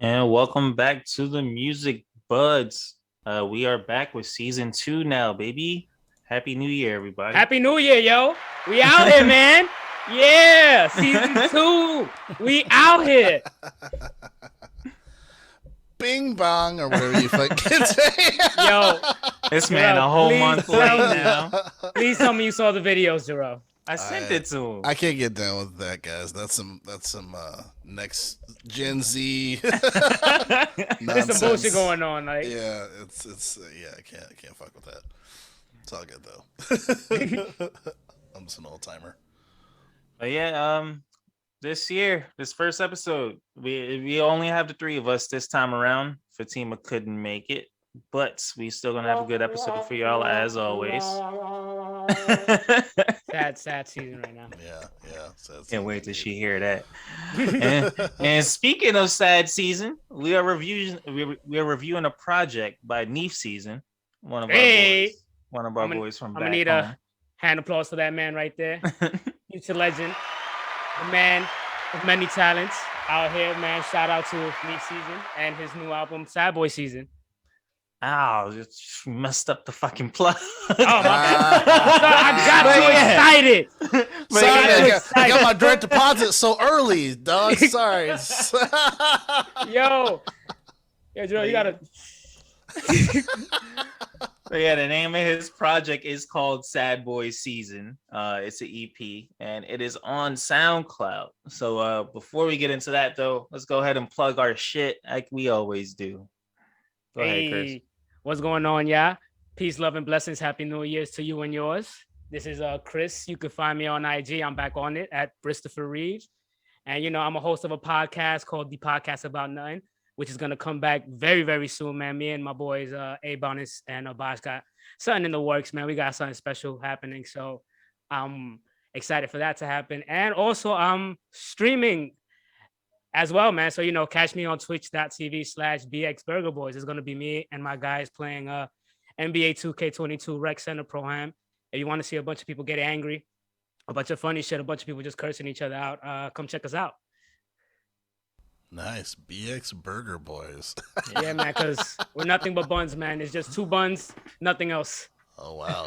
And welcome back to the Music Buds. We are back with season 2 now, baby. Happy New Year, everybody. Happy New Year, yo. We out here, man. Yeah, season 2. We out here. Bing bong or whatever you fucking say. Yo, This man a whole month late now. Please tell me you saw the videos, Jerome. I sent it to him. I can't get down with that, guys. That's some next Gen Z There's some bullshit going on, like. Yeah, it's I can't fuck with that. It's all good though. I'm just an old timer. But yeah, this first episode, we only have the three of us this time around. Fatima couldn't make it, but we still gonna have a good episode for y'all as always. Sad season right now. Yeah. Can't wait till she hear that. and speaking of sad season, we are reviewing a project by Nief SZN, one of our boys from back home. I'm gonna need a hand applause for that man right there. Future legend, the man of many talents out here, man. Shout out to Nief SZN and his new album, Sad Boy SZN. Ow, just messed up the fucking plug. Oh, my God. I got too excited. Sorry, I got my direct deposit so early, dog. Sorry. Yo, Joe, you gotta. So yeah, the name of his project is called Sad Boy SZN. It's an EP and it is on SoundCloud. So before we get into that though, let's go ahead and plug our shit like we always do. Go ahead, Chris. What's going on, y'all? Peace, love, and blessings. Happy New Year's to you and yours. This is Chris. You can find me on IG. I'm back on it at Christopher Reeves. And, I'm a host of a podcast called The Podcast About Nothing, which is going to come back very, very soon, man. Me and my boys, A-Bonus and Bosh, got something in the works, man. We got something special happening. So I'm excited for that to happen. And also, I'm streaming as well, man. So, catch me on twitch.tv/BXBurgerBoys. It's going to be me and my guys playing NBA 2K22 Rec Center Pro-Am. If you want to see a bunch of people get angry, a bunch of funny shit, a bunch of people just cursing each other out, come check us out. Nice. BX Burger Boys. Yeah, man, because we're nothing but buns, man. It's just 2 buns, nothing else. Oh, wow.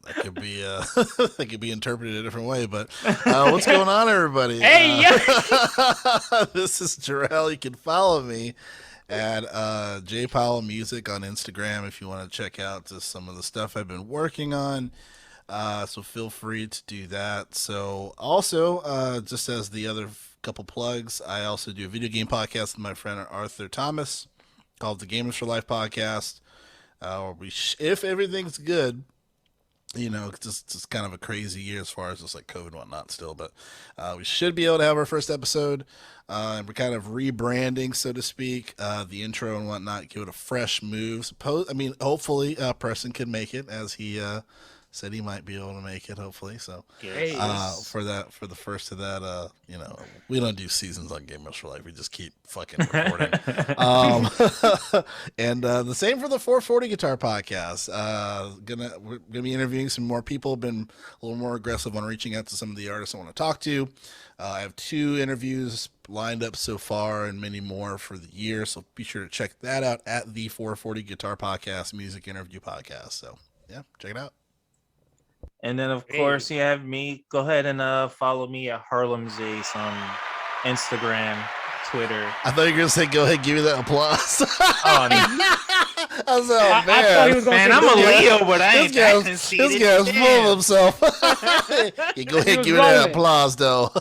That could be that could be interpreted a different way, but what's going on, everybody? Hey, yeah. This is Jarrell. You can follow me at J Powell Music on Instagram if you want to check out just some of the stuff I've been working on. So feel free to do that. So also, just as the other couple plugs, I also do a video game podcast with my friend Arthur Thomas called the Gamers for Life podcast. If everything's good, just kind of a crazy year as far as just like COVID and whatnot still, but we should be able to have our first episode. And we're kind of rebranding, so to speak, the intro and whatnot, give it a fresh move. Hopefully Preston can make it, as he said he might be able to make it, hopefully. So for the first of that, we don't do seasons on Gamers for Life. We just keep fucking recording. And the same for the 440 Guitar Podcast. We're gonna be interviewing some more people. Been a little more aggressive on reaching out to some of the artists I want to talk to. I have 2 interviews lined up so far and many more for the year. So be sure to check that out at the 440 Guitar Podcast music interview podcast. So yeah, check it out. And then, of course, you have me. Go ahead and follow me at Harlem Zace on Instagram, Twitter. I thought you were going to say, go ahead, give me that applause. Oh, no. Man, I'm a Leo, but I ain't This guy's full of himself. Yeah, go ahead, give me that applause, though.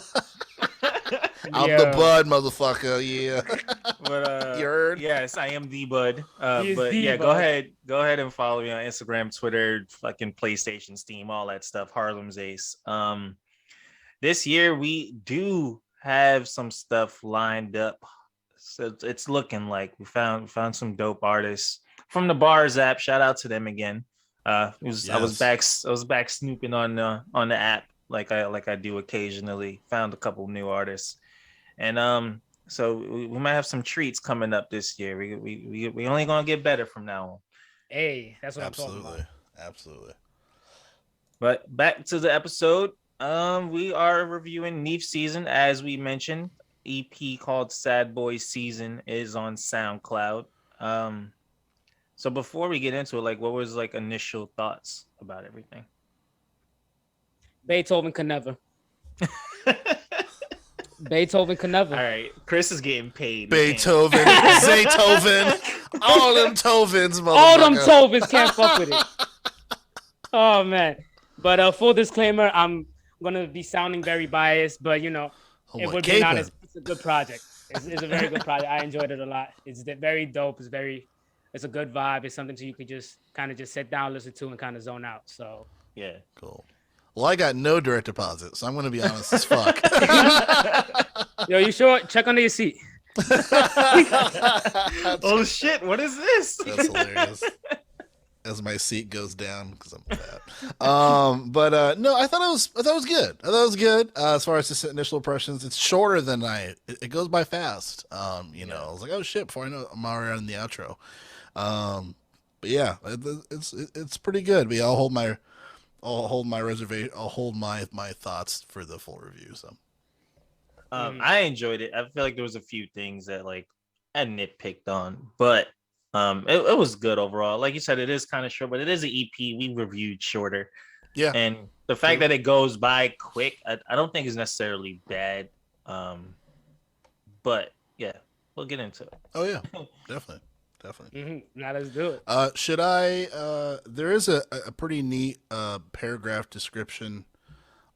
I'm the bud, motherfucker. Yeah. But you heard? Yes, I am the bud. But the yeah, bud. go ahead and follow me on Instagram, Twitter, fucking PlayStation, Steam, all that stuff. Harlem's Ace. This year we do have some stuff lined up. So it's looking like we found some dope artists from the Bars app. Shout out to them again. I was back snooping on the app like I do occasionally. Found a couple new artists. And so we might have some treats coming up this year. We only gonna get better from now on. Hey, that's what I'm talking about. Absolutely. But back to the episode. We are reviewing Nief SZN, as we mentioned. EP called Sad Boy Season is on SoundCloud. So before we get into it, like, what was like initial thoughts about everything? Beethoven could never. Beethoven could never. All right, Chris is getting paid. Beethoven, Zaytoven, all them Tovens, motherfucker. All them Tovens can't fuck with it. Oh man. But full disclaimer, I'm gonna be sounding very biased, but you know, if we're being honest, it's a good project. It's a very good project. I enjoyed it a lot. It's very dope. It's a good vibe. It's something you could just kind of just sit down, listen to, and kind of zone out. So yeah, cool. Well, I got no direct deposit, so I'm going to be honest as fuck. Yo, you sure? Check under your seat. Oh shit! What is this? That's hilarious. As my seat goes down because I'm fat. But no, I thought it was good. I thought it was good. As far as just initial impressions, it's shorter than it goes by fast. You know, I was like, oh shit! Before I know, I'm already in the outro. But yeah, it's pretty good. But yeah, I'll hold my reservation. I'll hold my thoughts for the full review. So, I enjoyed it. I feel like there was a few things that like I nitpicked on, but it was good overall. Like you said, it is kind of short, but it is an EP. We reviewed shorter. Yeah, and the fact that it goes by quick, I don't think is necessarily bad. But yeah, we'll get into it. Oh yeah, definitely. Now let's do it. Should I? There is a pretty neat paragraph description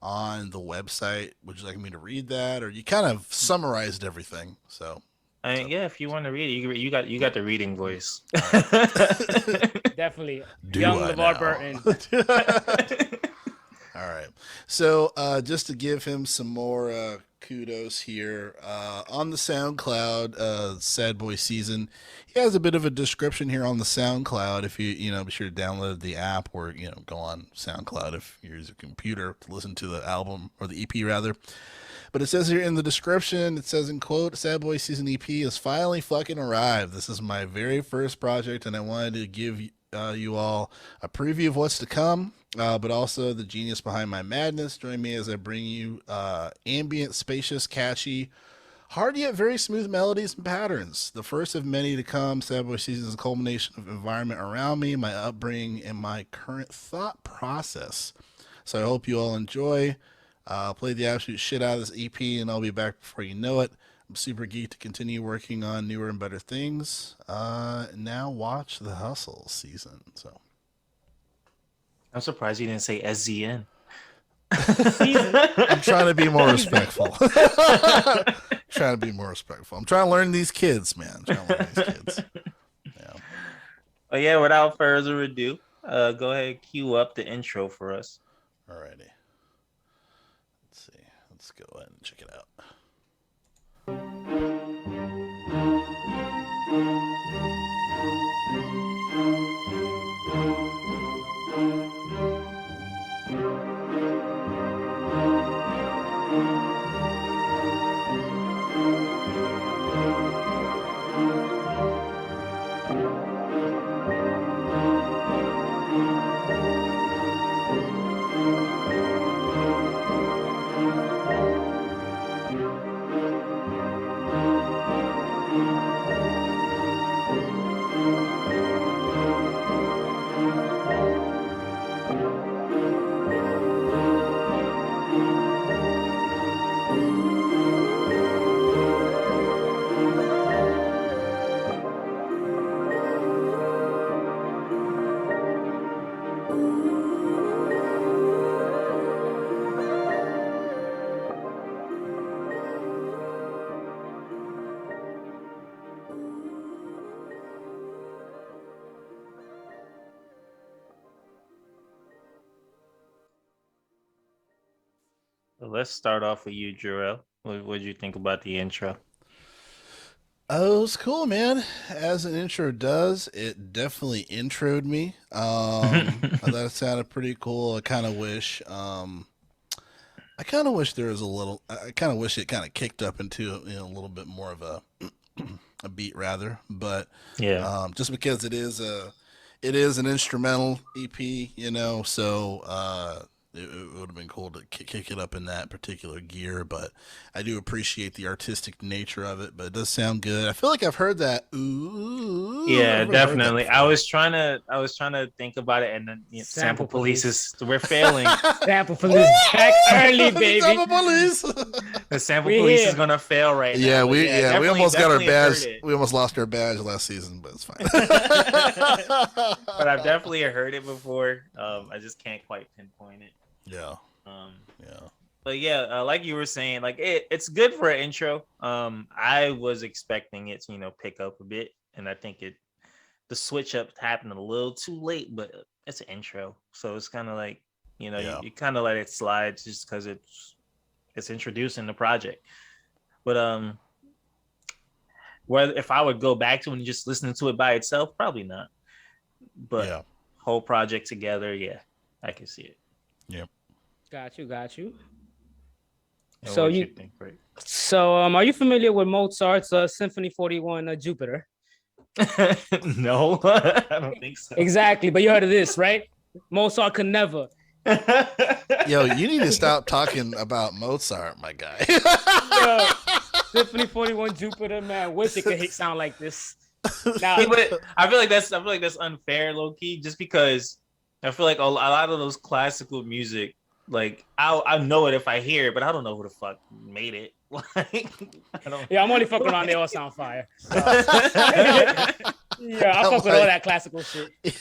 on the website. Would you like me to read that, or you kind of summarized everything? So, yeah, if you want to read it, you got the reading voice. Definitely, young LeVar Burton. All right. So, just to give him some more kudos here, on the SoundCloud, Sad Boy Season, he has a bit of a description here on the SoundCloud. If you be sure to download the app, or go on SoundCloud if you use a computer to listen to the album, or the EP rather. But it says here in the description, it says in quote, Sad Boy Season EP has finally fucking arrived. This is my very first project, and I wanted to give you all a preview of what's to come, but also the genius behind my madness. Join me as I bring you ambient, spacious, catchy, hard yet very smooth melodies and patterns. The first of many to come. Sad Boy Season is a culmination of environment around me, my upbringing, and my current thought process. So I hope you all enjoy. Play the absolute shit out of this EP, and I'll be back before you know it. I'm super geeked to continue working on newer and better things. Now watch the Hustle season. So I'm surprised you didn't say SZN. I'm trying to be more respectful. I'm trying to learn these kids, man. Yeah. Well, yeah, without further ado, go ahead and cue up the intro for us. Alrighty. Let's see. Let's go ahead and check it out. Let's start off with you, Jarrell. What did you think about the intro? Oh, it was cool, man. As an intro does, it definitely introed me. I thought it sounded pretty cool. I kind of wish there was a little. I kind of wish it kind of kicked up into a little bit more of a beat rather. But Yeah. just because it is an instrumental EP, so it would have been cool to kick it up in that particular gear. But I do appreciate the artistic nature of it. But it does sound good. I feel like I've heard that. Ooh, Yeah, I've heard that definitely. I before. was trying to think about it, and then sample Sample police police. is we're failing. Sample police back early, baby. Sample police. The sample We police here. is gonna fail right now. Yeah, But we definitely- almost got our definitely heard badge. it. We almost lost our badge last season, but it's fine. But I've definitely heard it before. I just can't quite pinpoint it. Yeah, Um, yeah. but yeah, like you were saying, like it's good for an intro. I was expecting it to pick up a bit, and I think the switch up happened a little too late, but it's an intro, so it's kind of like Yeah. you kind of let it slide just because it's introducing the project. But whether if I would go back to it and just listening to it by itself, probably not. But Yeah. whole project together, yeah, I can see it. Got you. And So what you- think, Frank? So, are you familiar with Mozart's Symphony 41 Jupiter? No, I don't think so. Exactly, but you heard of this, right? Mozart could never. Yo, you need to stop talking about Mozart, my guy. Yo, Symphony 41 Jupiter, man. Wish it could sound like this. Now, But I feel like that's unfair, low key, just because I feel like a lot of those classical music, like I know it if I hear it, but I don't know who the fuck made it. Like I don't. yeah, I'm only fucking around. They all sound fire. So, Yeah. yeah, I I'm fuck with all like- that classical shit. Yeah,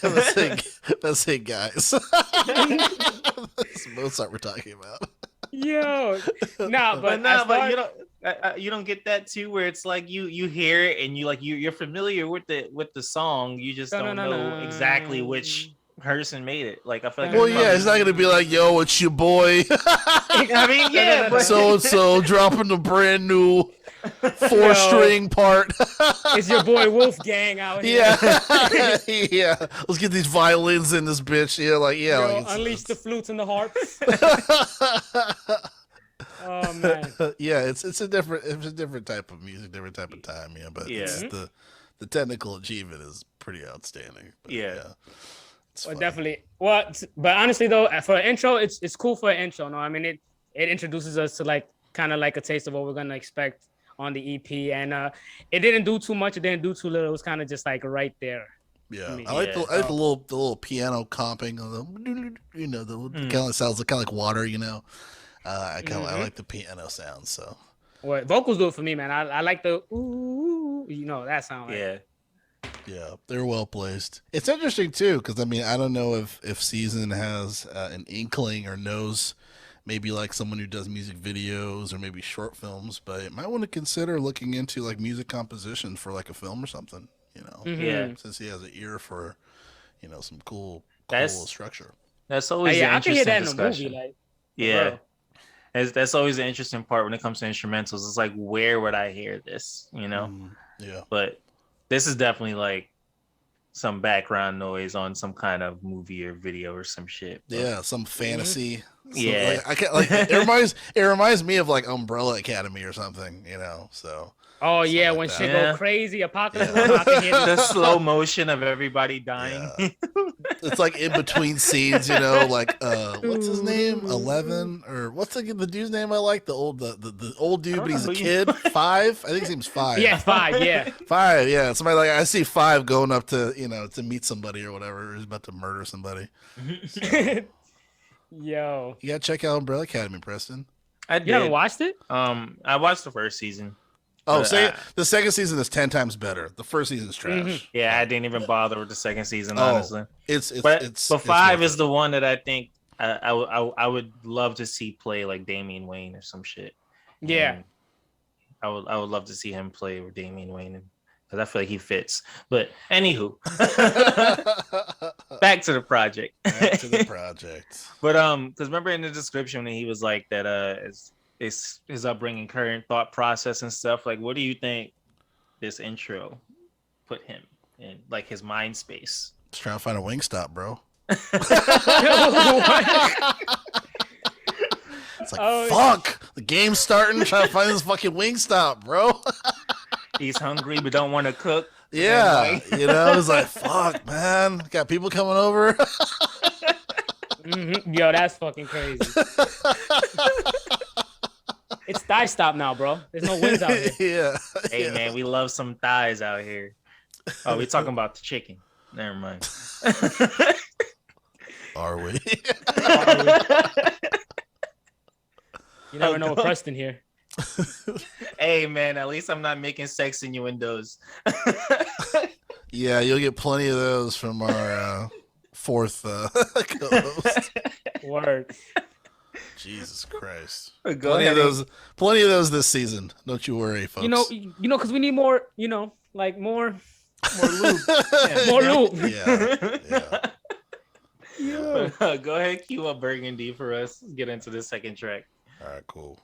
let's say guys. That's Mozart we're talking about. Yo, nah, But but no, as but far- you don't get that too, where it's like you hear it and you're familiar with the song, you just don't know exactly which person made it. Like I feel like Well, it's yeah, it's not gonna be like, yo, it's your boy, I mean, yeah, but so and so dropping a brand new 4-string part. it's your boy Wolfgang out here. Yeah, yeah. Let's get these violins in this bitch. Yeah, like yeah, Yo, like it's- unleash the flutes and the harps. Oh man. yeah, it's a different type of music, different type of time. Yeah, but it's Yeah. the technical achievement is pretty outstanding. But, Yeah. it's Well, fun. definitely. Well, but honestly though, for an intro, it's cool for an intro. No, I mean it introduces us to like kind of like a taste of what we're gonna expect on the EP, and it didn't do too much, it didn't do too little. It was kind of just like right there. Yeah, mean, I like yeah. the little piano comping, the kind of sounds kind of like water. I I like the piano sound. So Well, vocals do it for me, man. I like the ooh, that sound. Like, yeah. yeah, they're well placed. It's interesting too because I mean I don't know if SZN has an inkling or knows maybe like someone who does music videos or maybe short films, but it might want to consider looking into like music composition for like a film or something. Mhm. Yeah. Since he has an ear for some cool That's- structure. That's always yeah, an I can hear interesting that in the discussion. movie. Like, Yeah. bro. That's always the interesting part when it comes to instrumentals. It's like, where would I hear this? Yeah. But this is definitely like some background noise on some kind of movie or video or some shit. But Yeah, some fantasy. Yeah. like, I can't like it reminds me of like Umbrella Academy or something, So Oh Something yeah, like when that. shit Yeah. go crazy, apocalypse. Yeah. I can hear the the- slow motion of everybody dying. Yeah. It's like in between scenes, like what's his name? 11 or what's the dude's name I like? The old dude, don't but he's know a who kid. 5? I think his name's 5. Yeah, 5. Yeah. 5, yeah. Somebody like I see 5 going up to to meet somebody or whatever. He's about to murder somebody. Yo, You gotta check out Umbrella Academy, Preston. I you haven't did. watched it? I watched the first season. Oh, But, say the second season is 10 times better. The first season's trash. Mhm. Yeah, I didn't even bother with the second season, Oh, honestly. It's But 5 worth is it. the one that I think I would love to see play like Damian Wayne or some shit. Yeah. And I would love to see him play with Damian Wayne because I feel like he fits. But anywho, back to the project. Back to the project. But because remember in the description when he was like that it's his upbringing, current thought process and stuff. Like, what do you think this intro put him in, like his mind space? Just trying to find a Wingstop, bro. It's like, Oh, fuck, the game's starting. Trying to find this fucking Wingstop, bro. He's hungry but don't want to cook. Yeah, And, it's like, fuck, man. Got people coming over. Yo, that's fucking crazy. It's thigh stop now, bro. There's no wins out here. Yeah. Hey man, we love some thighs out here. Oh, we talking about the chicken. Never mind. Are we? You never know with Preston here. Hey man, at least I'm not making sex innuendos. Yeah, you'll get plenty of those from our fourth co-host. Word. Jesus Christ. Go Plenty ahead. Plenty of those this season. Don't you worry, folks. Because we need more, like more lube. More lube. Yeah. But, go ahead, cue up Burgundy for us. Let's get into the second track. All right, cool.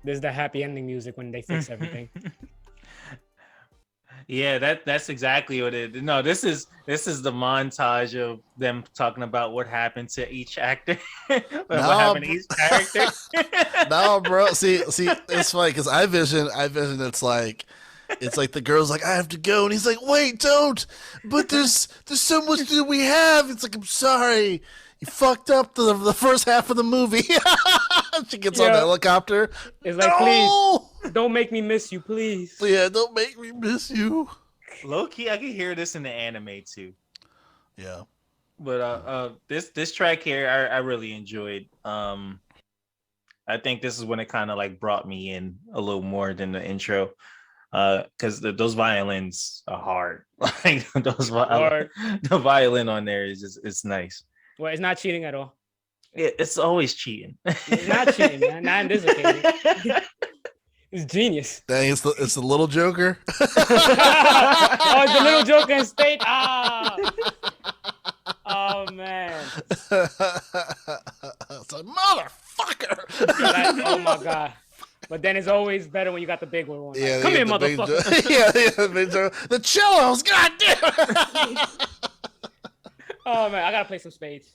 This is the happy ending music when they fix everything. Yeah, that's exactly what it is. No, this is the montage of them talking about what happened to each actor. What happened to each character. No, bro. See, it's funny because I vision it's like the girl's like, I have to go, and he's like, wait, don't. But there's so much that we have. It's like, I'm sorry. You fucked up the first half of the movie. She gets on the helicopter. It's like, please, don't make me miss you, please. Yeah, don't make me miss you. Low key, I can hear this in the anime too. Yeah. But this track here, I really enjoyed. I think this is when it kind of like brought me in a little more than the intro. Because those violins are hard. Like the violin on there is just, it's nice. Well, it's not cheating at all. It's always cheating. It's not cheating, man. Not in this occasion. It's genius. Dang, it's the little Joker. Oh, it's the little Joker in state. Ah. Oh man. It's like, motherfucker. Like, oh my god. But then it's always better when you got the big one. Like, Yeah, come here, motherfucker. Yeah, the big Joker. The cellos, goddamn. Oh man, I gotta play some spades.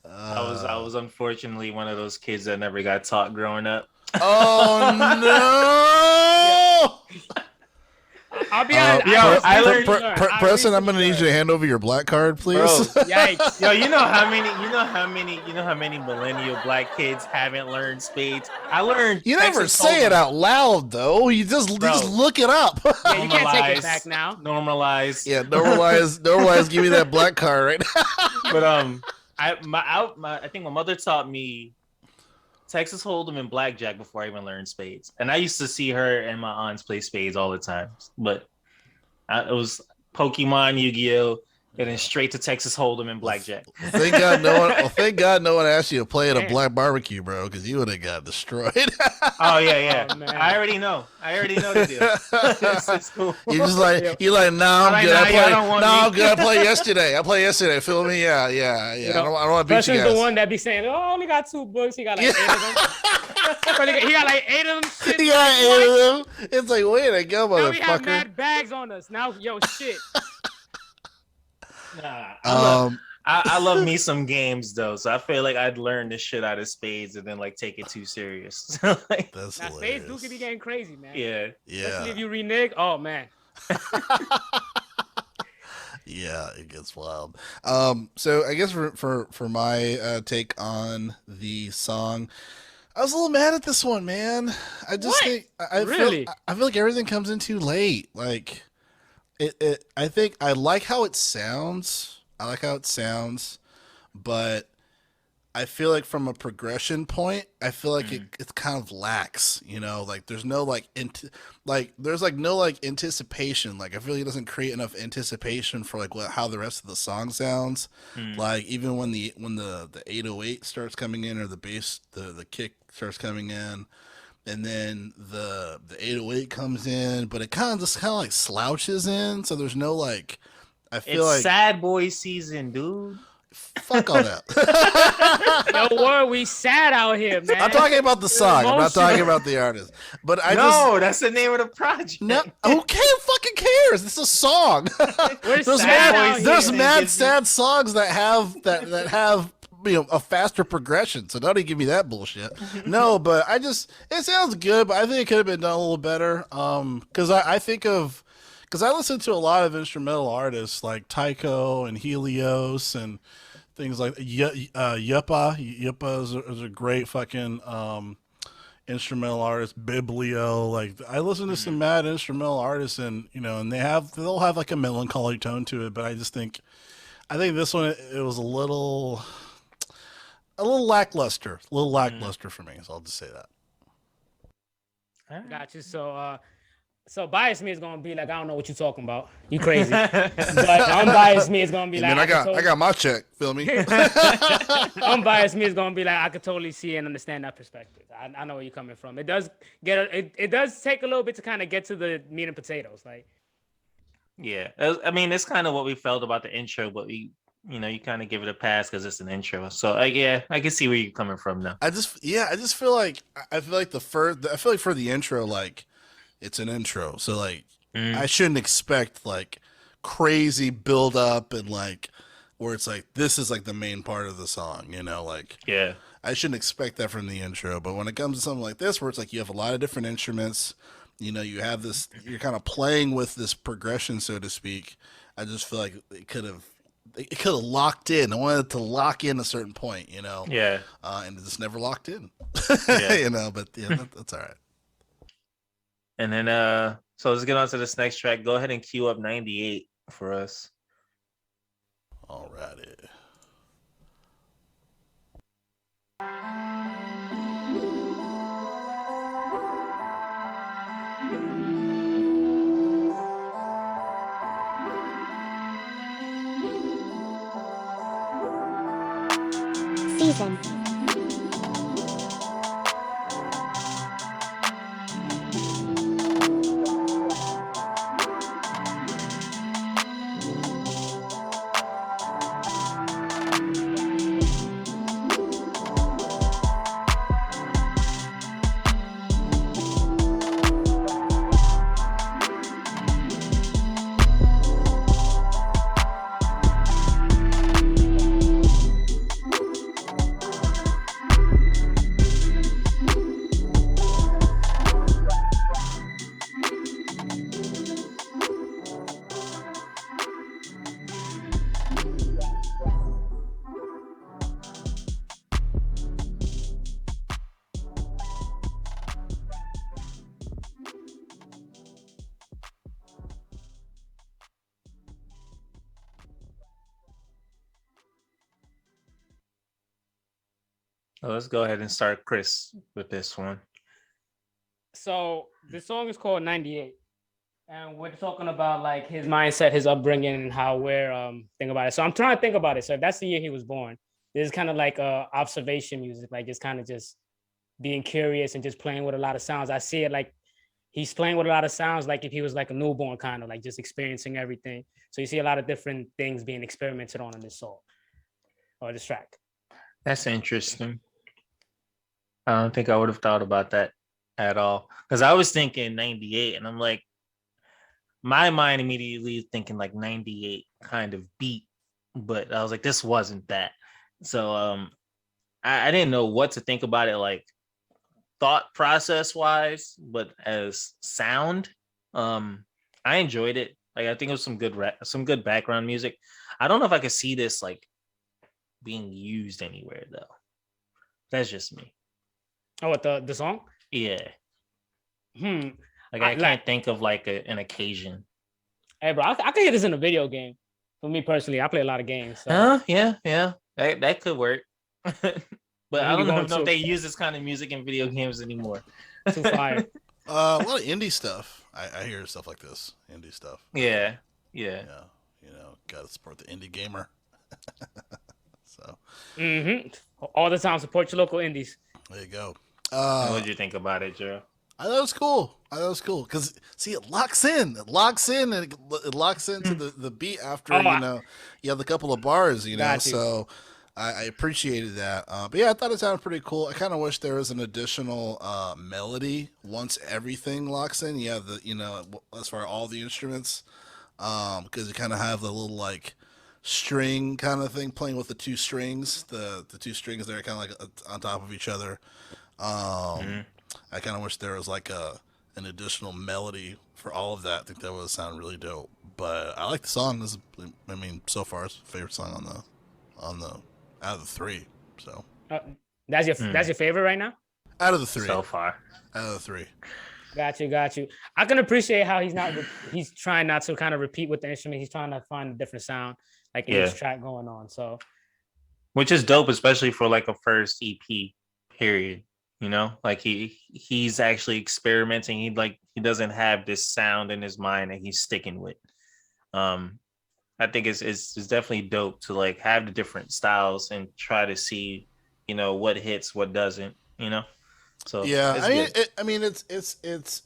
I was unfortunately one of those kids that never got taught growing up. Oh no! I'll be honest. I learned. Preston, I'm gonna need you to hand over your black card, please. Bro, Yikes! Yo, you know how many millennial black kids haven't learned spades? I learned. You never Texas say Hold'em. it out loud, though. You just look it up. Yeah, you can't take it back now. Normalize. Yeah, normalize. Give me that black card right now. But I think my mother taught me Texas Hold'em and blackjack before I even learned spades, and I used to see her and my aunts play spades all the time. But it was Pokemon, Yu-Gi-Oh, and then straight to Texas Hold'em and blackjack. Thank God no one asked you to play at a black barbecue, bro, because you would have got destroyed. Oh yeah. Oh, man. I already know the deal. It's cool. You're like, nah, I'm good. I'm good. I played yesterday. Feel me? Yeah. I don't want to beat you Preston's guys. the one that be saying, "Oh, I only got 2 books. He got like 8 of them." He got like 8 of them. Shit. He got 8 of them. It's like, way to go, Now we have motherfucker. mad bags on us. Now, yo, shit. Nah, I love me some games though, so I feel like I'd learn this shit out of spades and then like take it too serious. Like, That's Now, hilarious. spades do be getting crazy, man. yeah. Especially if you renege. Oh man. Yeah, it gets wild. So I guess for my take on the song, I was a little mad at this one, man. I just What? think Really? I feel like everything comes in too late. Like I think I like how it sounds. I like how it sounds, but I feel like from a progression point, I feel like Mm. it's kind of lax, like there's no like there's like no like anticipation. Like I feel like it doesn't create enough anticipation for like how the rest of the song sounds. Mm. Like even when the 808 starts coming in, or the bass, the kick starts coming in, and then the 808 comes in, but it kind of like slouches in, so there's no like, I feel It's like sad boy season, dude. fuck all that. Yo, word, we sad out here, man. I'm talking about the song. I'm not talking about the artist. But No, that's the name of the project. no. Who fucking cares? It's a song. We're there's sad mad, out there's here. mad sad songs that have a faster progression. So don't even give me that bullshit. No, but it sounds good, but I think it could have been done a little better. Because because I listen to a lot of instrumental artists like Tycho and Helios and things like Yuppa. Yuppa is a great fucking instrumental artist. Biblio, like I listen to some mad instrumental artists, and and they'll have like a melancholy tone to it. But I think this one it was a little lackluster for me. So I'll just say that. Got you. So biased me is gonna be like, I don't know what you're talking about. You crazy. But unbiased me is gonna be And like, then I got my check. Feel me? unbiased me is gonna be like, I could totally see and understand that perspective. I know where you're coming from. It does it does take a little bit to kind of get to the meat and potatoes. Like, Yeah, I mean, it's kind of what we felt about the intro, but you kind of give it a pass because it's an intro. So, yeah, I can see where you're coming from now. I just feel like I feel like I feel like for the intro, like it's an intro, so like I shouldn't expect like crazy build up and like where it's like this is like the main part of the song, like Yeah, I shouldn't expect that from the intro. But when it comes to something like this, where it's like you have a lot of different instruments, you have this, you're kind of playing with this progression, so to speak. I just feel like it could have locked in. I wanted it to lock in a certain point, yeah, and it just never locked in, yeah. But yeah, that's all right. And then, so let's get on to this next track. Go ahead and cue up 98 for us. Alrighty. Season. So let's go ahead and start Chris with this one. so the song is called 98. And we're talking about like his mindset, his upbringing, and how we're think about it. So I'm trying to think about it. So if that's the year he was born, this is kind of like observation music, like it's kind of just being curious and just playing with a lot of sounds. I see it like he's playing with a lot of sounds, like if he was like a newborn, kind of like just experiencing everything. So you see a lot of different things being experimented on in this song or this track. That's interesting. I don't think I would have thought about that at all. Because I was thinking 98, and I'm like, my mind immediately is thinking like 98 kind of beat, but I was like, this wasn't that. So I didn't know what to think about it, like thought process wise, but as sound, I enjoyed it. Like I think it was some good background music. I don't know if I could see this like being used anywhere though. That's just me. Oh, what the song? Yeah. Hmm. Like I I like. can't think of like an occasion. Hey, bro, I could hear this in a video game. For me personally, I play a lot of games, so Yeah. That could work. But who I you don't going know if to? they use this kind of music in video games anymore. Too fire. A lot of indie stuff. I hear stuff like this. Indie stuff. Yeah. Yeah. Yeah. Gotta support the indie gamer. So All the time, support your local indies. there you go. And what did you think about it, Joe? I thought it was cool. Because see, it locks in. And it locks into the beat after Oh, you have a couple of bars. got you. So I appreciated that. But yeah, I thought it sounded pretty cool. I kind of wish there was an additional melody once everything locks in. You have as far as all the instruments, because you kind of have the little like string kind of thing playing with the two strings. The two strings that are kind of like on top of each other. I kind of wish there was like an additional melody for all of that. I think that would sound really dope. But I like the song. So far, it's my favorite song on the out of the three. So that's your favorite right now. out of the three, So far. out of the three. Got you. I can appreciate how he's trying not to kind of repeat with the instrument. He's trying to find a different sound, like in each track going on. So, Which is dope, especially for like a first EP period. Like he's actually experimenting. He doesn't have this sound in his mind that he's sticking with. I think it's definitely dope to like have the different styles and try to see, what hits, what doesn't. So Yeah, it's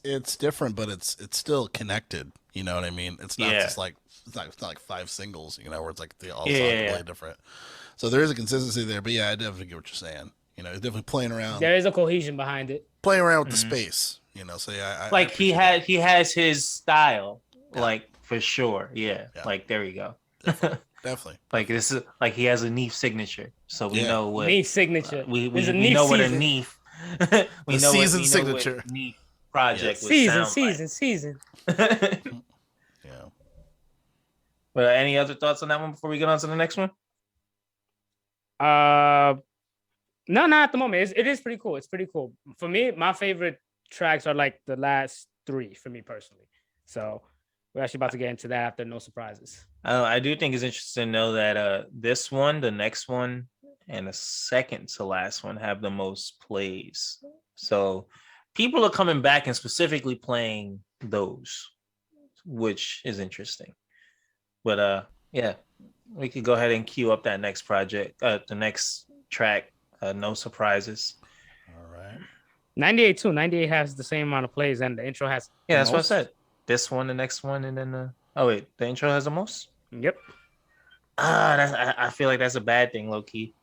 it's different, but it's still connected. You know what I mean? It's not just like it's not like 5 singles. Where it's like they all sound completely different. So there is a consistency there. But yeah, I definitely get what you're saying. He's definitely playing around. there is a cohesion behind it. Playing around with the space. So yeah, like he has his style, Yeah. like for sure. Yeah. Like there we go. Definitely. Like this is like he has a Neef signature, so we know what Neef signature. we There's a we Neef know what a season. Neef. The season signature. What Neef project would Season. Yeah. But any other thoughts on that one before we get on to the next one? No, not at the moment. It is pretty cool. It's pretty cool. For me, my favorite tracks are like the last 3 for me personally. So we're actually about to get into that after No Surprises. I do think it's interesting to know that this one, the next one, and the second to last one have the most plays. So people are coming back and specifically playing those, which is interesting. But yeah, we could go ahead and queue up that next project, the next track, No Surprises. All right. 98 too. 98 has the same amount of plays, and the intro has. Yeah, that's what I said. This one, the next one, and then the intro has the most. Yep. I feel like that's a bad thing, low key.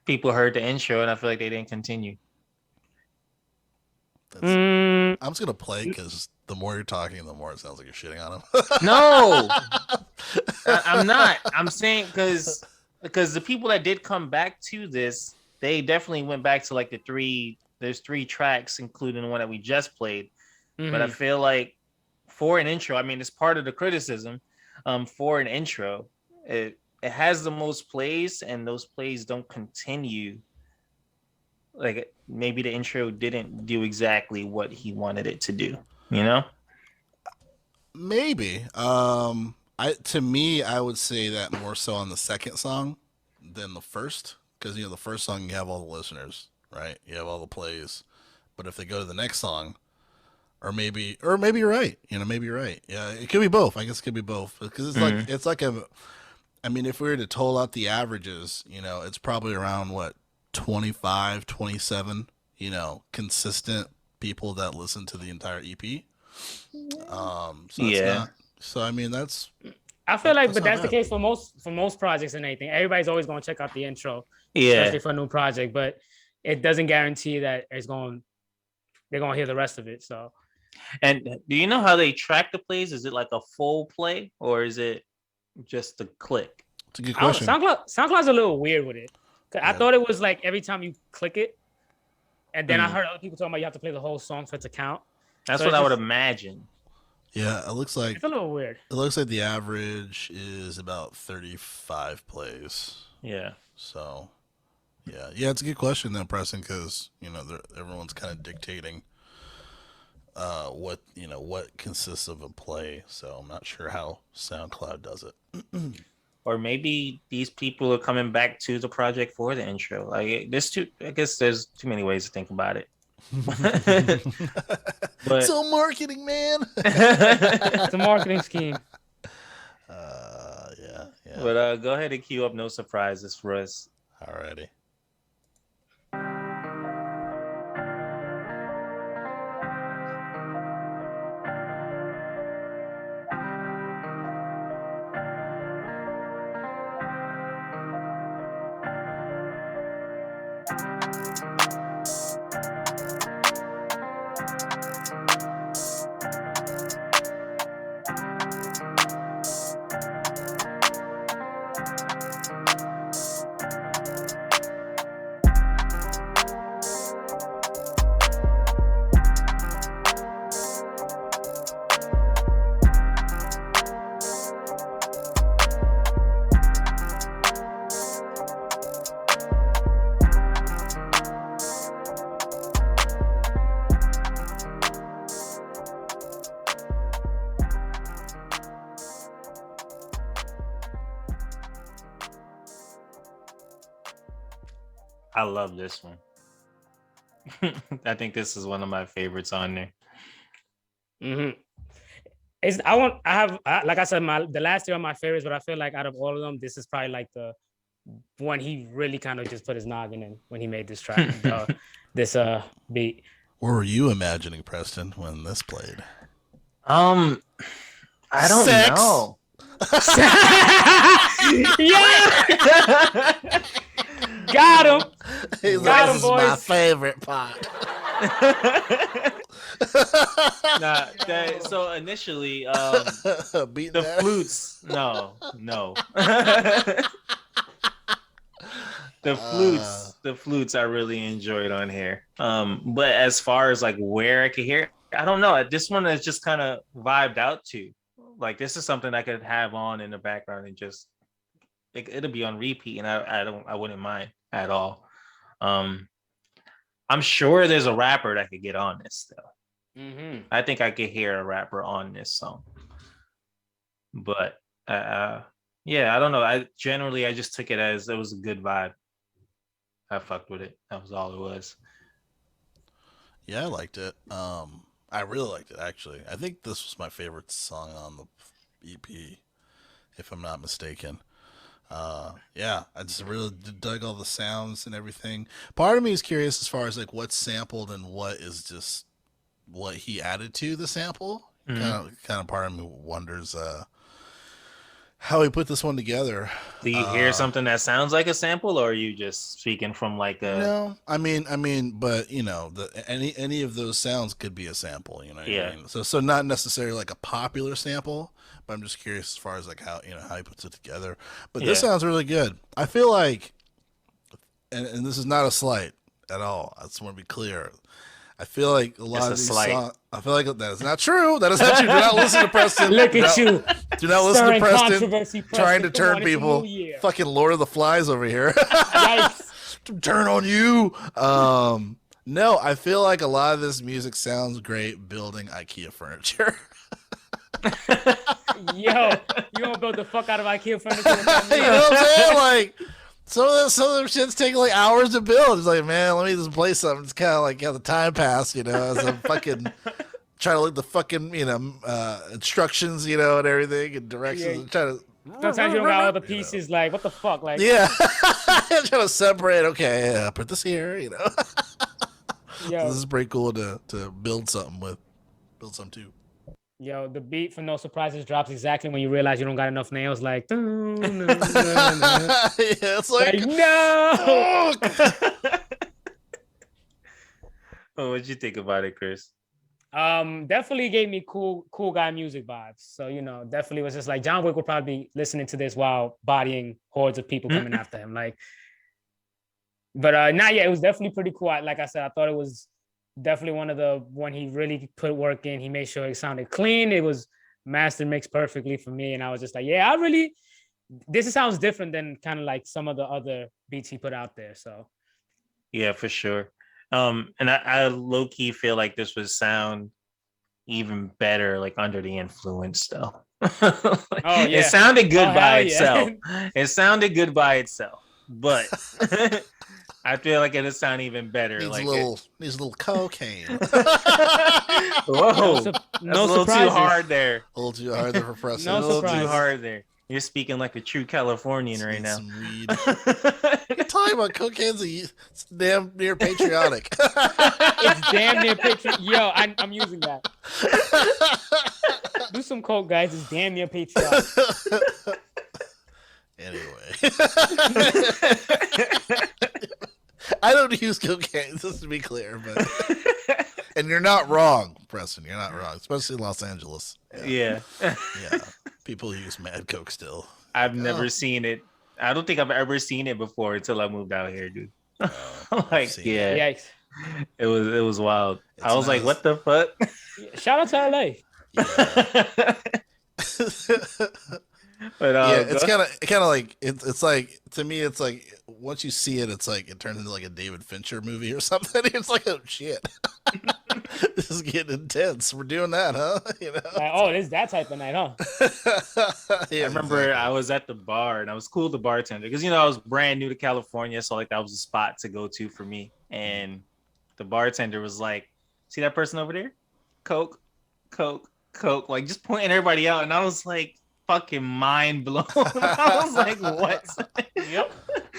People heard the intro, and I feel like they didn't continue. Mm, I'm just gonna play because the more you're talking, the more it sounds like you're shitting on him. No, I'm not. I'm saying because the people that did come back to this, they definitely went back to like the 3. There's 3 tracks, including the one that we just played. But I feel like for an intro, I mean, it's part of the criticism. For an intro, it has the most plays, and those plays don't continue. Like maybe the intro didn't do exactly what he wanted it to do. Maybe. To me, I would say that more so on the second song than the first, because the first song you have all the listeners, right? You have all the plays, but if they go to the next song, or maybe you're right. Maybe you're right. Yeah, it could be both. I guess it could be both because it's like a. I mean, if we were to total out the averages, it's probably around what 25, 27. Consistent people that listen to the entire EP. So yeah. Not, so I mean that's. I feel like, but that's the case for most projects and anything. Everybody's always going to check out the intro, especially for a new project. But it doesn't guarantee that they're going to hear the rest of it. So. And do you know how they track the plays? Is it like a full play or is it just a click? It's a good question. SoundCloud's a little weird with it. Yeah. I thought it was like every time you click it, and then I heard other people talking about you have to play the whole song for it to count. That's what I would imagine. Yeah, it looks like it's a little weird. It looks like the average is about 35 plays. Yeah. So, Yeah. It's a good question then, Preston, because everyone's kind of dictating what consists of a play. So I'm not sure how SoundCloud does it. Or maybe these people are coming back to the project for the intro. Like I guess there's too many ways to think about it. But So marketing, man. It's a marketing scheme. Yeah. but go ahead and queue up No Surprises for us. Alrighty. I love this one. I think this is one of my favorites on there. Mm-hmm. Like I said, the last year are my favorites, but I feel like out of all of them, this is probably like the one he really kind of just put his noggin in when he made this track, this beat. What were you imagining, Preston, when this played? I don't Sex. know. Yeah, got him. He's Got like, him, this is my boys. favorite part. So initially, Beating the that. flutes. No. The flutes I really enjoyed on here. But as far as like where I could hear, I don't know. This one is just kind of vibed out to. Like this is something I could have on in the background and just it'll be on repeat, and I wouldn't mind at all. I'm sure there's a rapper that could get on this though. Mm-hmm. I think I could hear a rapper on this song, but yeah, I don't know. I just took it as it was a good vibe. I fucked with it. That was all it was. Yeah, I liked it. I really liked it actually. I think this was my favorite song on the EP, if I'm not mistaken. Yeah, I just really dug all the sounds and everything. Part of me is curious as far as like what's sampled and what is just what he added to the sample. Mm-hmm. Kind of part of me wonders how he put this one together. Do you hear something that sounds like a sample, or are you just speaking from like a? No, I mean, but any of those sounds could be a sample. You know what I mean? So not necessarily like a popular sample, but I'm just curious as far as like how he puts it together. But this sounds really good. I feel like, and this is not a slight at all. I just want to be clear. I feel like a lot of these songs. I feel like that is not true. That is not true. Do not listen to Preston. Look at you. Do not listen to Preston. Trying to turn people. Fucking Lord of the Flies over here. Yikes. Turn on you. No, I feel like a lot of this music sounds great building IKEA furniture. Yo, you gonna build the fuck out of IKEA furniture? You know what I'm saying? Like some of them shit's taking like hours to build. It's like, man, let me just play something. It's kind of like how the time passed, as I'm fucking trying to look the fucking instructions, and everything and directions. And trying to. Sometimes you don't got all the pieces. Like, what the fuck? Like, yeah, trying to separate. Okay, put this here. Yo. So this is pretty cool to build something with. Build something too. Yo, the beat for No Surprises drops exactly when you realize you don't got enough nails. Like, no. Yeah, it's like no. Oh, what'd you think about it, Chris? Definitely gave me cool guy music vibes. So, definitely was just like John Wick would probably be listening to this while bodying hordes of people coming after him. Like, but it was definitely pretty cool. Like I said, I thought it was definitely one he really put work in. He made sure it sounded clean. It was master mixed perfectly for me. And I was just like, yeah, I really this sounds different than kind of like some of the other beats he put out there. So Yeah, for sure. And I low key feel like this would sound even better like under the influence though. Oh It yeah. sounded good Oh, by hell yeah. itself. It sounded good by itself, but I feel like it'll sound even better. Needs like needs a little cocaine. Whoa, No, that's no a little surprises. too hard there. A little too hard there for Preston. No a little too surprises. hard there. You're speaking like a true Californian right Need now. some weed. Talking about cocaine's it's damn near patriotic. It's damn near patriotic. Yo, I'm using that. Do some coke, guys. It's damn near patriotic. Anyway. I don't use cocaine, just to be clear, but and you're not wrong, Preston. You're not wrong, especially in Los Angeles. Yeah. Yeah. People use mad coke still. I've never seen it. I don't think I've ever seen it before until I moved out here, dude. Like, seen yeah, Yikes. it was wild. It's I was like, nice. what the fuck? Shout out to LA. But Yeah, it's kind of like it's like, to me it's like once you see it, it's like it turns into like a David Fincher movie or something. It's like, oh shit, this is getting intense. We're doing that, huh? You know? Like, oh, this is that type of night, huh? Yeah, I remember I was at the bar and I was cool with the bartender because I was brand new to California, so like that was a spot to go to for me. And the bartender was like, "See that person over there? Coke, Coke, Coke," like just pointing everybody out, and I was like, fucking mind blown. I was like, "What?" Yep.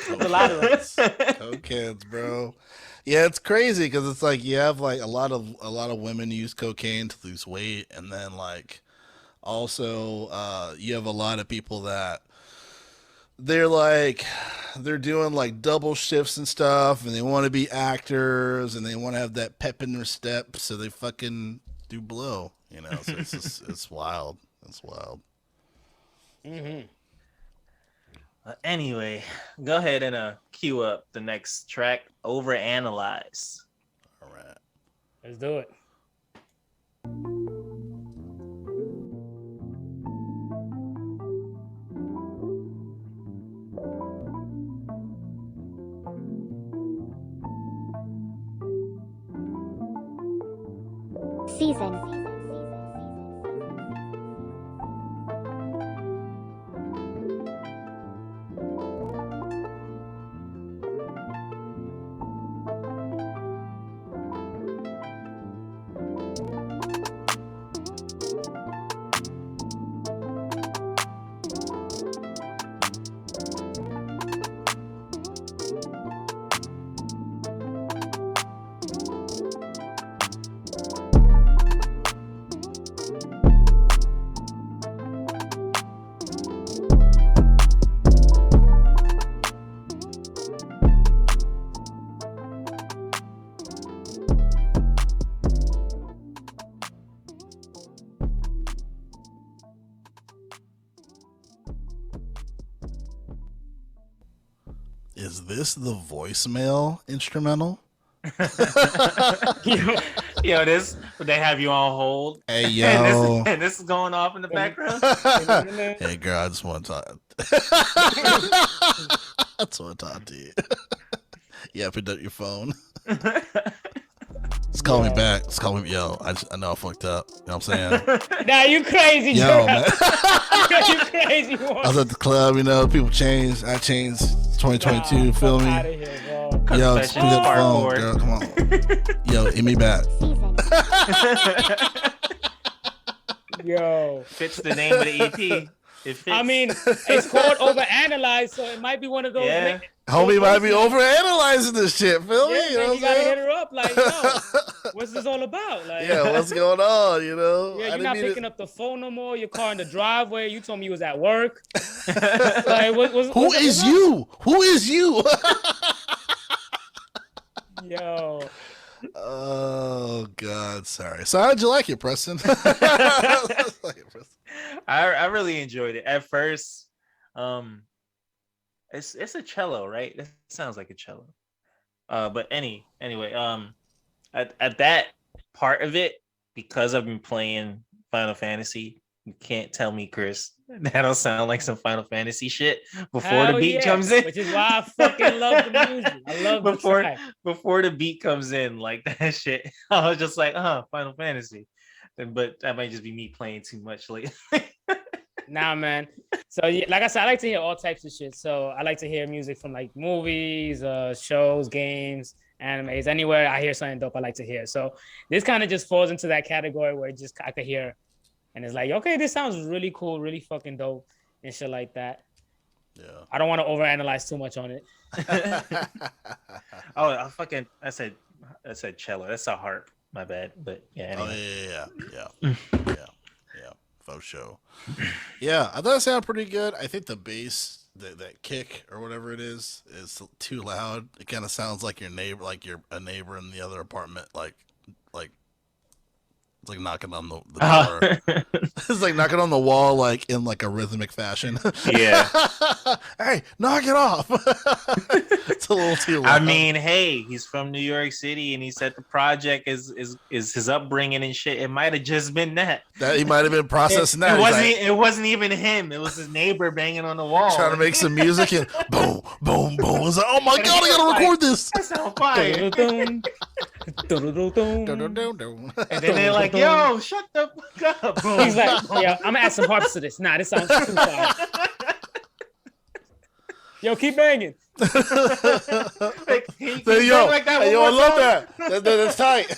There's a lot of us. Coke kids, bro. Yeah, it's crazy because it's like you have like a lot of women use cocaine to lose weight, and then like also you have a lot of people that they're doing like double shifts and stuff, and they want to be actors and they want to have that pep in their step, so they fucking do blow, So it's just, it's wild. It's wild. Mm-hmm. Anyway, go ahead and cue up the next track, Overanalyze. All right. Let's do it. SZN. Is this the voicemail instrumental? Yo, this they have you on hold. Hey, And yo. this is going off in the background. Hey, girl, I just want to talk. I just want to talk to you. Yeah, pick up your phone. Just call me back. Just call me. Yo, I know I fucked up. You know what I'm saying? Nah, you crazy, Yo, Gerald. man. You crazy one. I was at the club, people changed. I changed. 2022, feel me? Out of here, bro. Yo, just pick up the phone, Hardcore. girl. Come on. Yo, hit me back. SZN. Yo. Fits the name of the EP. It fits. I mean, it's called Overanalyze, so it might be one of those. Yeah. Homie might be overanalyzing this shit, feel me? Yeah, You know man, what you gotta I'm hit her up. Like, yo, what's this all about? Like, Yeah, what's going on, yeah, I you're didn't not mean picking up the phone no more. Your car in the driveway. You told me you was at work. Like, Who is you? Who is you? Yo. Oh, God, sorry. So how'd you like it, Preston? I really enjoyed it. At first, it's a cello, right? It sounds like a cello. But anyway, at that part of it, because I've been playing Final Fantasy, you can't tell me, Chris, That'll sound like some Final Fantasy shit before the Hell beat yeah, comes in. which is why I fucking love the music. I love the before track. before the beat comes in, like that shit. I was just like, Final Fantasy. But that might just be me playing too much lately. Nah, man. So yeah, like I said, I like to hear all types of shit. So I like to hear music from like movies, shows, games, animes, anywhere I hear something dope, I like to hear. So this kind of just falls into that category where I could hear, and it's like, okay, this sounds really cool, really fucking dope, and shit like that. Yeah. I don't want to overanalyze too much on it. Oh, I said cello. That's a harp. My bad. But yeah. Anyway. Yeah. Faux show. Yeah, I thought it sounded pretty good. I think the bass, that kick or whatever it is too loud. It kind of sounds like your neighbor, like you're a neighbor in the other apartment, like it's like knocking on the door. It's like knocking on the wall, like in like a rhythmic fashion. Yeah. Hey, knock it off. It's a little too loud. I mean, hey, he's from New York City, and he said the project is his upbringing and shit. It might have just been that he might have been processing that. It wasn't even him. It was his neighbor banging on the wall, trying to make some music, and boom, boom, boom. It's like, oh my god, I gotta record this. That sound fire. And then they're like, yo, shut the fuck up. Boom. He's like, yeah, I'm gonna add some harps to this. Nah, this sounds too fire. Yo, keep banging. Like, Yo, like that I love that. That's tight.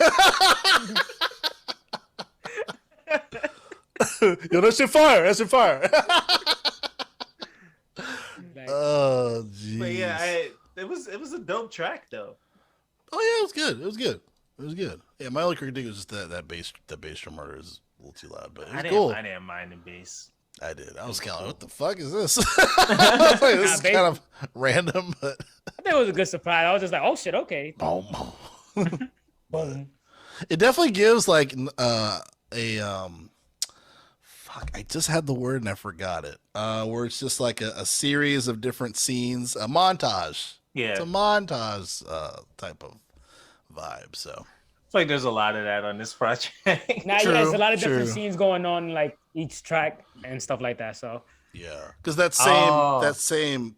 Yo, that's your fire. That's your fire. Oh, jeez. But yeah, it was a dope track though. Oh yeah, it was good. It was good. Yeah, my only critique was just that bass drum murder is a little too loud, but it was cool. I didn't mind the bass. I did. I was kind of like, what the fuck is this? This is kind of random, but I think it was a good surprise. I was just like, oh shit, okay. boom. Boom. It definitely gives like fuck, I just had the word and I forgot it. Where it's just like a series of different scenes, a montage. Yeah. It's a montage type of vibe. So It's like there's a lot of that on this project. Now, True, yeah, there's a lot of different true. scenes going on, like each track and stuff like that. So yeah, because that same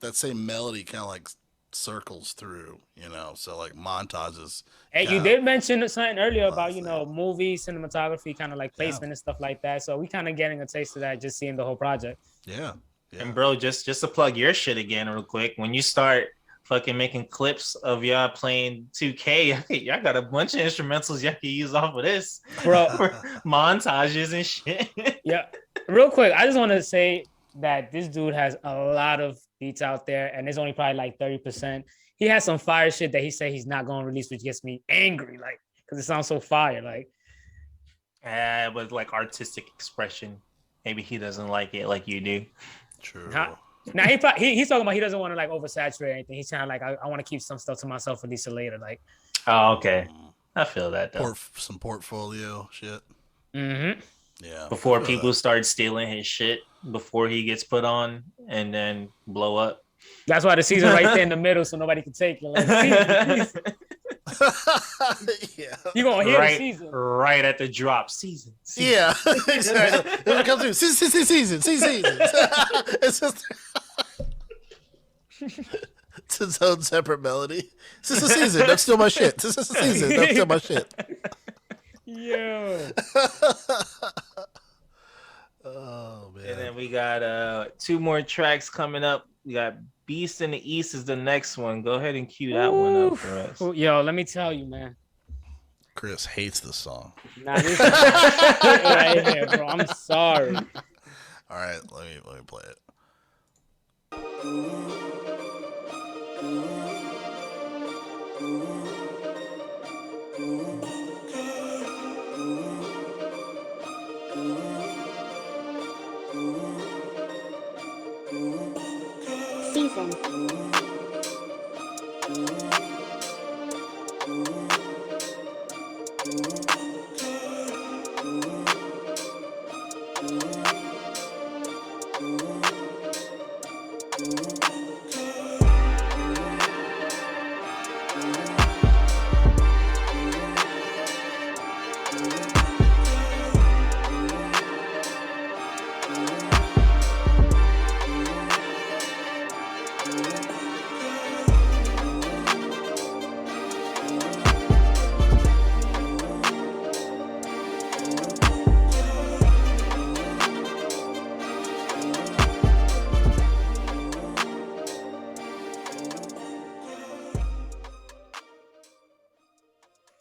melody kind of like circles through, you know. So like montages. hey, you kinda- did mention something earlier about, thing. movie cinematography, kind of like placement and stuff like that. So we kind of getting a taste of that just seeing the whole project. Yeah. And bro, just to plug your shit again real quick, when you start fucking making clips of y'all playing 2K, y'all got a bunch of instrumentals y'all can use off of this, Bro. for montages and shit. Yeah, real quick, I just want to say that this dude has a lot of beats out there, and there's only probably like 30%. He has some fire shit that he said he's not going to release, which gets me angry, like, because it sounds so fire. Like, But like artistic expression, maybe he doesn't like it like you do. True. now he's talking about he doesn't want to like oversaturate anything. He's kind of like, I want to keep some stuff to myself, release it later. Like, Oh, okay. I feel that though. Some portfolio shit. mm-hmm. Yeah. Before I feel people that. start stealing his shit, before he gets put on and then blow up. That's why the season right there in the middle, so nobody can take it. Like, season. Yeah. You gonna hear the right, season? right at the drop. Season. Yeah, exactly. When it comes to season. It's just it's its own separate melody. This is a season. Don't steal my shit. This is a season. Don't steal my shit. Yeah. Oh man. And then we got 2 more tracks coming up. We got Beast in the East is the next one. Go ahead and cue that one up for us. Yo, let me tell you, man. Chris hates this song. Nah, this is right here, bro. I'm sorry. All right, let me play it. Season.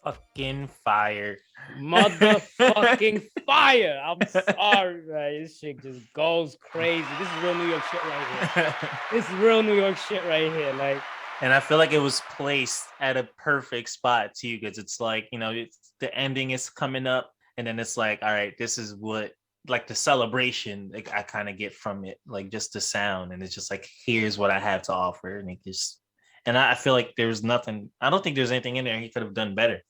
fucking fire. Motherfucking fire. I'm sorry, man. This shit just goes crazy. This is real New York shit right here. This is real New York shit right here. Like, And I feel like it was placed at a perfect spot too, because it's like, the ending is coming up, and then it's like, all right, this is what, like, the celebration, like, I kind of get from it, like, just the sound, and it's just like, here's what I have to offer, and it just, and I feel like there's nothing. I don't think there's anything in there he could have done better.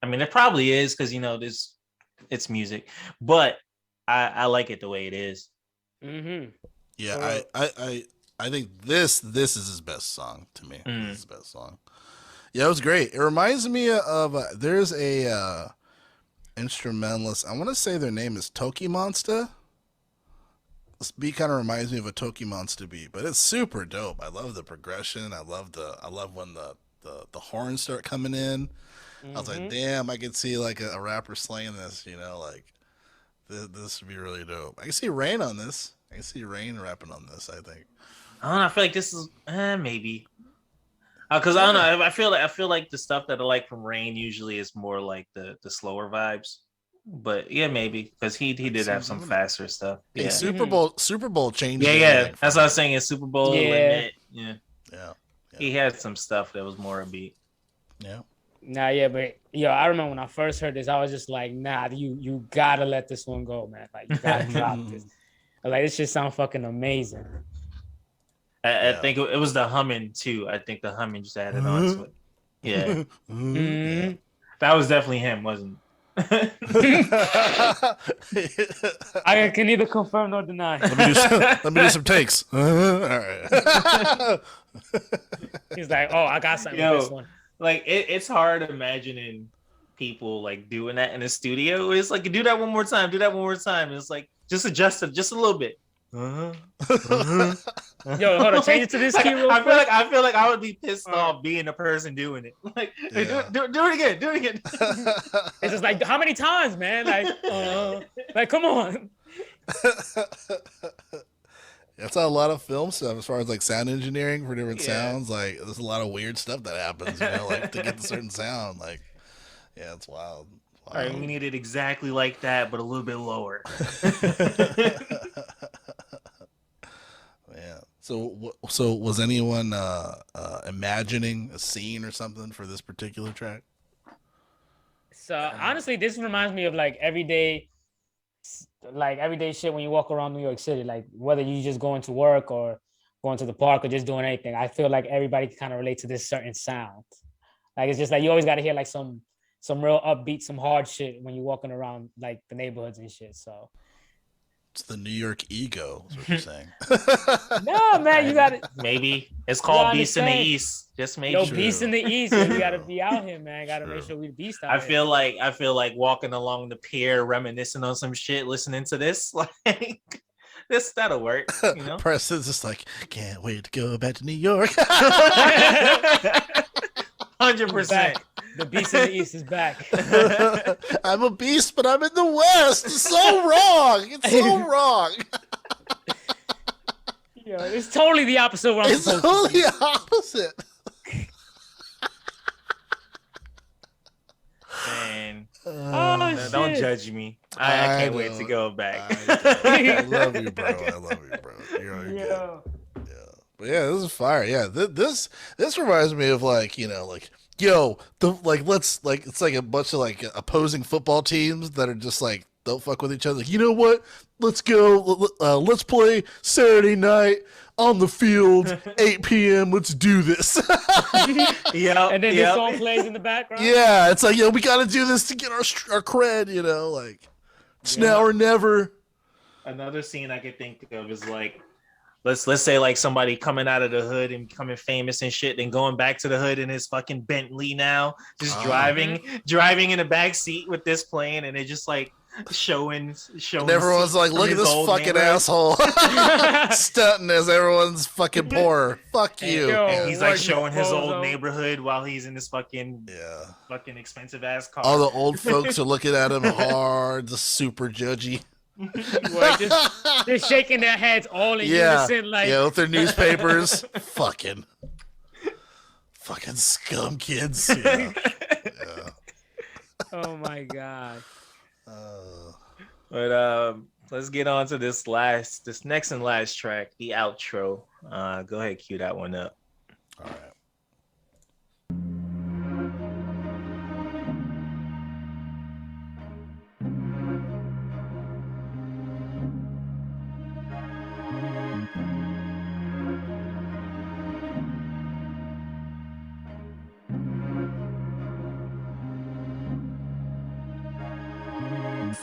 I mean, there probably is, because it's music, but I like it the way it is. mm-hmm. Yeah, I think this is his best song to me. This is his best song. Yeah, it was great. It reminds me of there's a instrumentalist. I want to say their name is Toki Monster. This beat kind of reminds me of a Toki Monster beat, but it's super dope. I love the progression. I love when the horns start coming in. Mm-hmm. I was like, damn, I could see like a rapper slaying this. Like this would be really dope. I can see Rain on this. I can see Rain rapping on this. I think. I don't know. I feel like this is maybe because I don't know. I feel like the stuff that I like from Rain usually is more like the slower vibes. But yeah, maybe because he did have some faster stuff. Hey, Yeah, Super Bowl changed. Yeah. That's what I was saying. It's Super Bowl limit. Yeah. He had some stuff that was more upbeat. Yeah. Nah, yeah, but I remember when I first heard this, I was just like, nah, you gotta let this one go, man. Like, you gotta drop this. Like, this shit sound fucking amazing. I think it was the humming too. I think the humming just added on to it. Yeah. Mm-hmm. That was definitely him, wasn't it? I can neither confirm nor deny. Let me do some takes. All right. He's like, oh, I got something with this one. Like, it's hard imagining people like doing that in a studio. It's like, do that one more time. Do that one more time. And it's like, just adjust it just a little bit. Yo, hold on, change it to this key real quick. I feel like I would be pissed off being the person doing it. Like, hey, do it again. Do it again. It's just like, how many times, man? Like, come on. That's a lot of film stuff as far as like sound engineering for different sounds. Like, there's a lot of weird stuff that happens, like to get the certain sound. Like, yeah, it's wild. All right, we need it exactly like that, but a little bit lower. Yeah. So was anyone imagining a scene or something for this particular track? So honestly, this reminds me of like everyday shit when you walk around New York City. Like, whether you just going to work or going to the park or just doing anything, I feel like everybody can kind of relate to this certain sound. Like, it's just like you always got to hear like some real upbeat, some hard shit when you're walking around like the neighborhoods and shit. So it's the New York ego, is what you're saying. No, man, you got it. Maybe it's called Beast in the East. Just maybe. Beast in the East. We got to be out here, man. Got to make sure we beast out I feel like walking along the pier, reminiscing on some shit, listening to this, like that'll work. Preston's just like, can't wait to go back to New York. 100%. The beast in the East is back. I'm a beast, but I'm in the West. It's so wrong. It's so wrong. It's totally the opposite of what I'm supposed to do. It's totally opposite. Man. Don't judge me. I can't wait to go back. I love you, bro. You're good. But yeah, this is fire. Yeah, this reminds me of like, it's like a bunch of like opposing football teams that are just like don't fuck with each other. Like, you know what? Let's go. Let's play Saturday night on the field, 8 p.m. Let's do this. Yeah, and then this song plays in the background. Yeah, it's like, we got to do this to get our cred. Like it's now or never. Another scene I could think of is like, let's say like somebody coming out of the hood and becoming famous and shit, and going back to the hood in his fucking Bentley now, just driving in the back seat with this playing, and it just like showing. And everyone's like, look at this fucking asshole stunting as everyone's fucking poor. Fuck you. And he's like showing his old neyborhood while he's in this fucking expensive ass car. All the old folks are looking at him hard, just super judgy. They're shaking their heads all in unison, like with their newspapers. fucking scum kids. Oh my god. But let's get on to this next and last track, the outro. Go ahead, cue that one up. All right.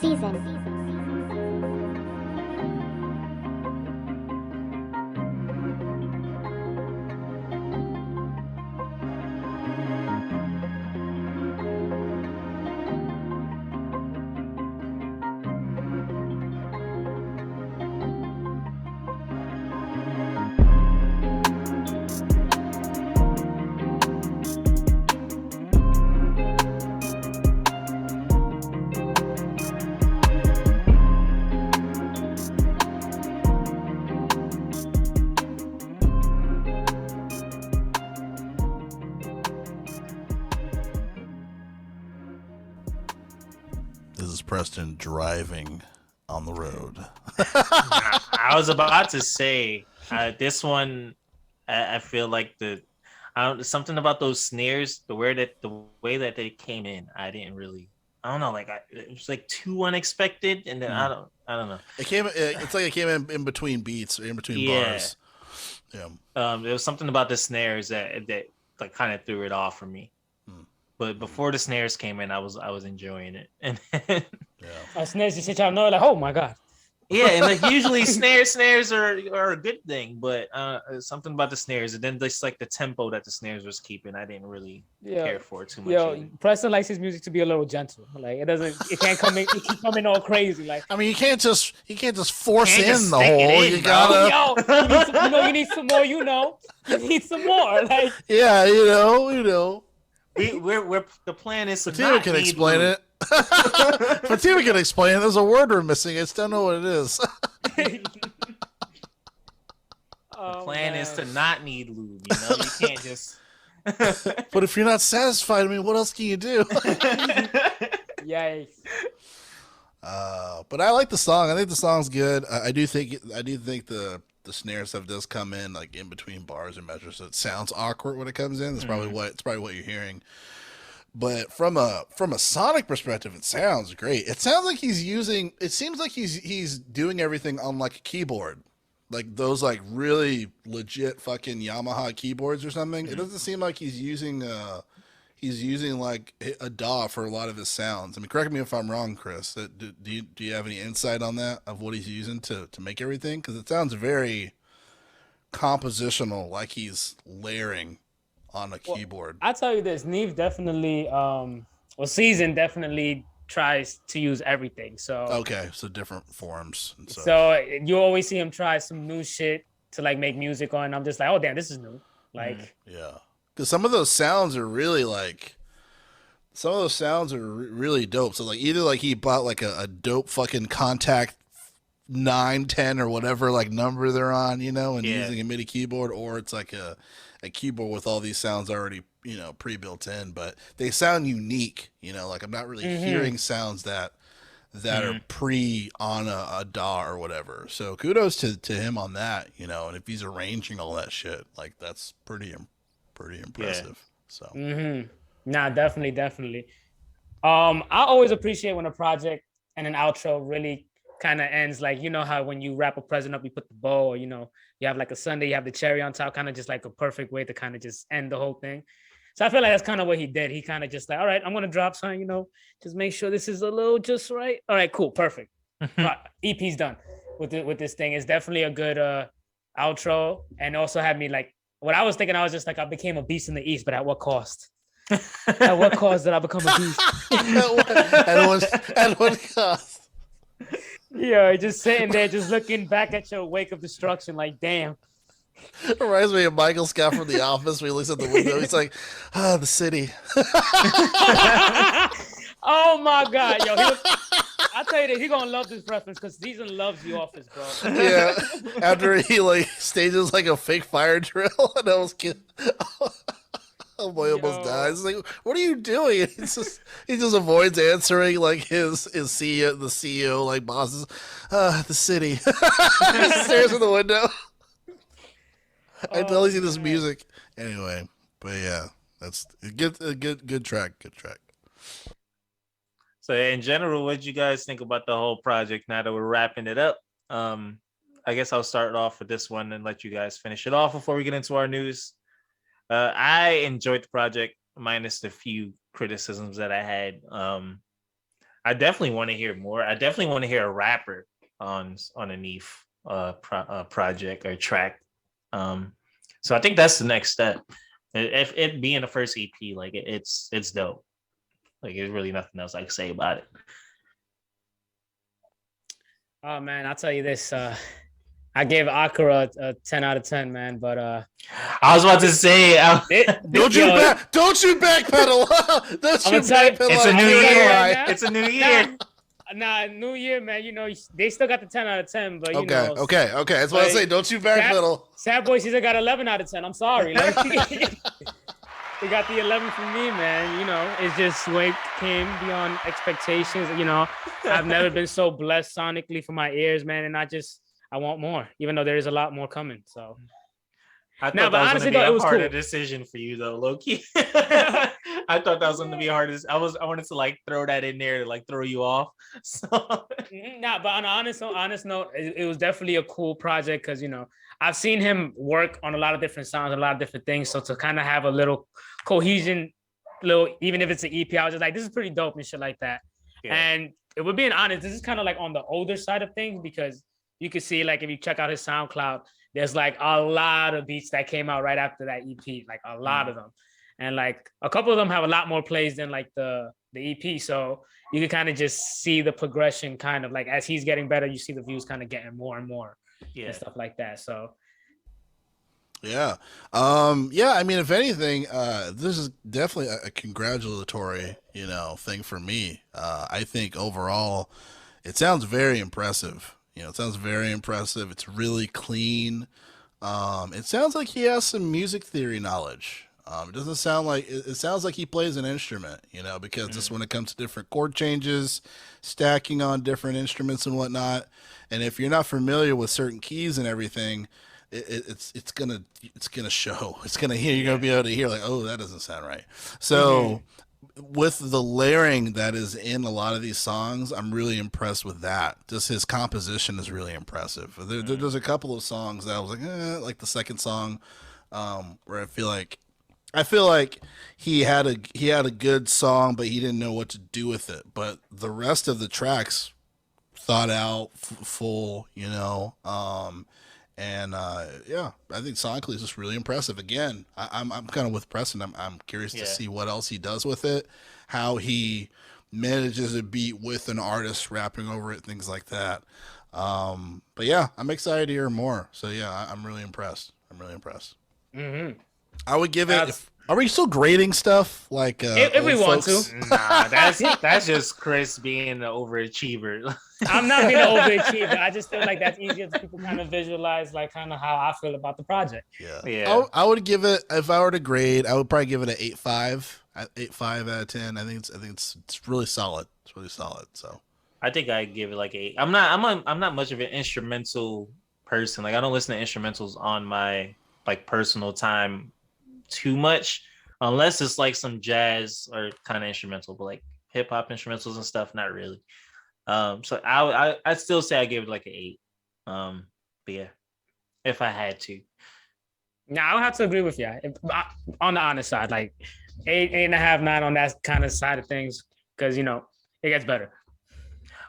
SZN. This is Preston driving on the road. I was about to say this one. I feel like something about those snares, the way that they came in. I didn't really. I don't know. Like it was like too unexpected, and then I don't know. It's like it came in between beats, or in between bars. Yeah. There was something about the snares that like kind of threw it off for me. But before the snares came in, I was enjoying it. And then, Snares, you sit y'all know, like, oh my god. yeah, and like usually snares are a good thing, but something about the snares, and then just like the tempo that the snares was keeping, I didn't really care for it too much. Yo, Preston likes his music to be a little gentle. Like it can't come in, it keep coming all crazy. Like I mean, you can't just force Can't in just the stick it hole. in, You bro. gotta, you need some more. You need some more. Like yeah, you know. We're the plan is to Fatima not can need explain lube. it. Fatima can explain it. There's a word we're missing. I just don't know what it is. The plan is to not need lube. You know, you can't just. But if you're not satisfied, I mean, what else can you do? Yikes. But I like the song. I think the song's good. I do think the snare stuff does come in like in between bars and measures, so it sounds awkward when it comes in. That's probably what you're hearing. But from a sonic perspective, it sounds great. It sounds like it seems like he's doing everything on like a keyboard, like those like really legit fucking Yamaha keyboards or something. It doesn't seem like he's using like a DAW for a lot of his sounds. I mean, correct me if I'm wrong, Chris. Do you have any insight on that, of what he's using to make everything? Because it sounds very compositional, like he's layering on a keyboard. I'll tell you this, Nief definitely, SZN definitely tries to use everything. So Okay, so different forms. And such. so you always see him try some new shit to like make music on. I'm just like, oh damn, this is new. Like Yeah, because some of those sounds are really really dope. So like either like he bought like a dope fucking Contact 910 or whatever like number they're on, and using a MIDI keyboard, or it's like a keyboard with all these sounds already pre-built in, but they sound unique. Like I'm not really hearing sounds that are pre on a DAW or whatever. So kudos to him on that, and if he's arranging all that shit, like that's pretty impressive. So Nah, definitely. I always appreciate when a project and an outro really kind of ends like, how when you wrap a present up, you put the bow, or you have like a sundae, you have the cherry on top, kind of just like a perfect way to kind of just end the whole thing. So I feel like that's kind of what he did. He kind of just like, all right, I'm gonna drop something, just make sure this is a little just right. All right, cool, perfect. EP's done with this thing. It's definitely a good outro, and also had me like, what I was thinking, I was just like, I became a beast in the East, but at what cost? At what cost did I become a beast? at what cost? Yeah, just sitting there, just looking back at your wake of destruction, like, damn. It reminds me of Michael Scott from The Office, where he looks at the window. He's like, the city. Oh my God, yo! I tell you that he's gonna love this reference because Season loves The Office, bro. Yeah, after he like stages like a fake fire drill, and I was kidding. Oh boy, almost Yo. dies. It's like, what are you doing? He just avoids answering like his CEO, the CEO, like bosses. The city. He stares in the window. I tell Oh, you this man. music anyway. But yeah, that's a good track. Good track. So in general, what did you guys think about the whole project now that we're wrapping it up? I guess I'll start off with this one and let you guys finish it off before we get into our news. I enjoyed the project minus the few criticisms that I had. I definitely want to hear more. I definitely want to hear a rapper on a Nief project or track. So I think that's the next step. If it being the first EP, like it's dope. Like there's really nothing else I can say about it. Oh man, I'll tell you this. I gave Akira a 10 out of 10, man. But I was about to say, Don't you backpedal? Don't you backpedal? it's a new year. It's a new year. Nah, New Year, man. You know they still got the 10 out of 10, but you know. Okay. That's what I say. Don't you backpedal? Sad Boy season got 11 out of 10. I'm sorry. Like, they got the 11 from me, man. You know, it's just way came beyond expectations. You know, I've never been so blessed sonically for my ears, man, and I want more, even though there is a lot more coming. So. I thought No, but that was honestly, going to be though, a harder cool. decision for you, though, Loki. I thought that was going to be hard. I wanted to like throw that in there to like throw you off. So. Nah, but on an honest note, it was definitely a cool project because you know I've seen him work on a lot of different sounds, a lot of different things. So to kind of have a little cohesion, even if it's an EP, I was just like, this is pretty dope and shit like that. Yeah. And it would being honest, this is kind of like on the older side of things because you can see like if you check out his SoundCloud. There's like a lot of beats that came out right after that EP, like a lot of them. And like a couple of them have a lot more plays than like the EP. So you can kind of just see the progression kind of like as he's getting better, you see the views kind of getting more and more and stuff like that. So yeah. I mean, if anything, this is definitely a congratulatory, thing for me. I think overall it sounds very impressive. It sounds very impressive. It's really clean. It sounds like he has some music theory knowledge. It doesn't sound like it sounds like he plays an instrument, because just when it comes to different chord changes, stacking on different instruments and whatnot. And if you're not familiar with certain keys and everything, it's gonna show. It's gonna hear. You're gonna be able to hear like, oh, that doesn't sound right. So. With the layering that is in a lot of these songs, I'm really impressed with that. Just his composition is really impressive. There's a couple of songs that I was like the second song, where I feel like he had a good song, but he didn't know what to do with it. But the rest of the tracks, thought out, full, I think sonically it's just really impressive. Again, I'm kind of with Preston. I'm curious to see what else he does with it, how he manages a beat with an artist rapping over it, things like that. But yeah, I'm excited to hear more. So yeah, I'm really impressed. Mm-hmm. I would give it. Are we still grading stuff like if we want to? Nah, that's just Chris being an overachiever. I'm not being an overachiever. I just feel like that's easier for people kind of visualize like kind of how I feel about the project. Yeah. I would give it, if I were to grade, I would probably give it an 8.5. 8.5 out of 10. I think it's really solid. It's really solid. So I think I give it like 8. I'm not much of an instrumental person. Like I don't listen to instrumentals on my like personal time too much, unless it's like some jazz or kind of instrumental, but like hip hop instrumentals and stuff, not really. So I'd still say I give it like an 8. But yeah, if I had to. Now I would have to agree with you. On the honest side, like 8.5, 9 on that kind of side of things, because it gets better.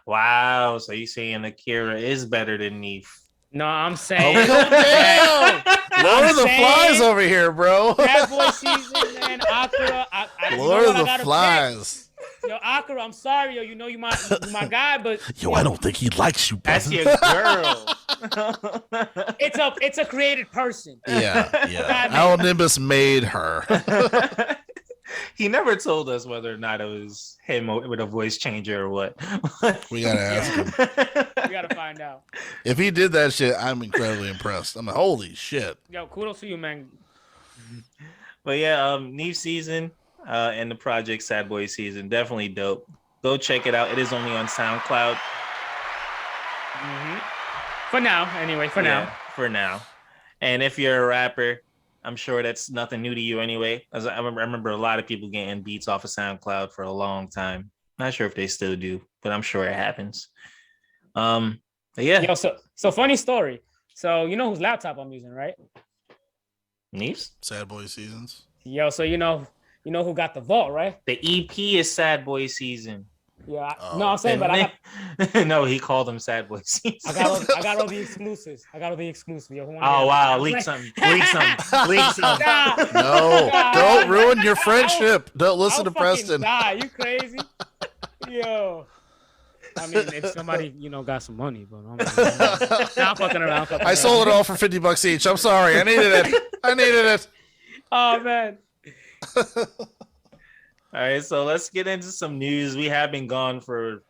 Wow, so you saying Akira is better than Nief? No, I'm saying. Oh, damn! Lord of the Flies over here, bro. Bad Boy season, man. Akira. Lord of the Flies. Yo, Akira, I'm sorry, yo. You my guy, but I don't think he likes you, brother. That's your girl. It's a created person. Yeah. Al Nimbus made her. He never told us whether or not it was him with a voice changer or what. We gotta ask him. We gotta find out. If he did that shit, I'm incredibly impressed. I'm like, holy shit. Yo, kudos to you, man. But yeah, Nief SZN and the project Sad Boy Season, definitely dope. Go check it out. It is only on SoundCloud. Mm-hmm. For now, anyway. For now. And if you're a rapper, I'm sure that's nothing new to you anyway. As I remember a lot of people getting beats off of SoundCloud for a long time. Not sure if they still do, but I'm sure it happens. But yeah. Yo, so funny story. So you know whose laptop I'm using, right? Nief's? Sad Boy Seasons. Yo, so you know who got the vault, right? The EP is Sad Boy Season. Yeah, no, I'm saying, but I got. No, he called them Sad Boy Season. I got all the exclusives. Yo, oh wow, leak something. Leak something. No, don't ruin your friendship. Don't listen to Preston. Nah, you crazy? Yo. I mean, if somebody, got some money, but I'm fucking around. I sold it all for $50 each. I'm sorry. I needed it. Oh, man. All right, so let's get into some news. We have been gone for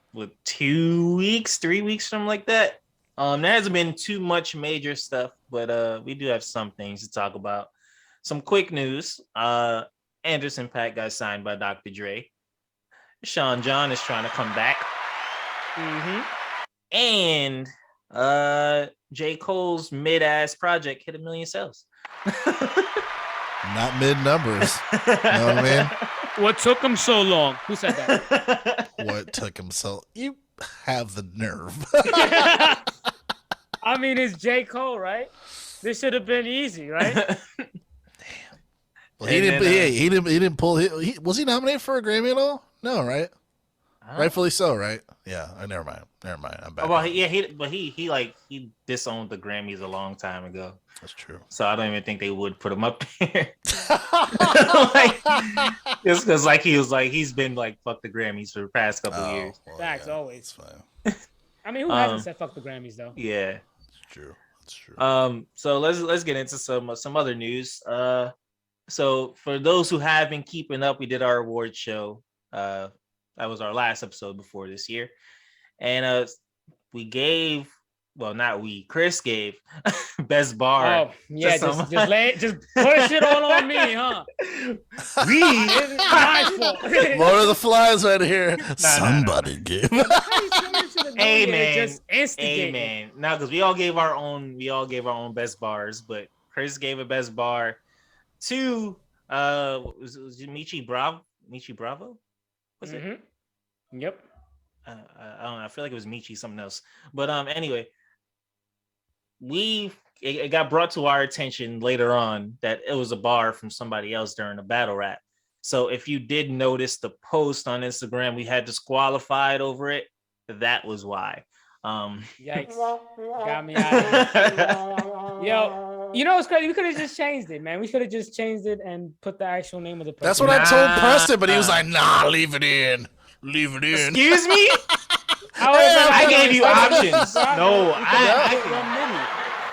2 weeks, 3 weeks, something like that. There hasn't been too much major stuff, but we do have some things to talk about. Some quick news. Anderson .Paak got signed by Dr. Dre. Sean John is trying to come back. Mm-hmm. And J. Cole's mid-ass project hit 1 million sales. Not mid numbers. You know what I mean? What took him so long? Who said that? What took him so? You have the nerve. I mean, it's J. Cole, right? This should have been easy, right? Damn. Well, he didn't pull. Was he nominated for a Grammy at all? No, right? Rightfully so, right? Yeah. Never mind. I'm back. Well, he disowned the Grammys a long time ago. That's true. So I don't even think they would put him up there. Just because he's been fuck the Grammys for the past couple of years. Well, Facts, yeah, always. Fine. I mean, who hasn't said fuck the Grammys though? Yeah, That's true. So let's get into some other news. So for those who have been keeping up, we did our award show. That was our last episode before this year, and we gave. Well, not we. Chris gave best bar. Oh yeah, just push it all on me, huh? It's my fault. Lord of the Flies right here. Somebody gave. Amen. Now, because we all gave our own best bars, but Chris gave a best bar to was it Michi Bravo? Was it? Mm-hmm. Yep. I don't know. I feel like it was Michi something else. But anyway. It got brought to our attention later on that it was a bar from somebody else during a battle rap. So if you did notice the post on Instagram, we had disqualified over it. That was why. Yikes. Got me out of here. Yo, you know what's crazy? We could have just changed it, man. We could have just changed it and put the actual name of the person. That's what I told Preston, but he was like, nah, leave it in. Excuse me? I gave you options.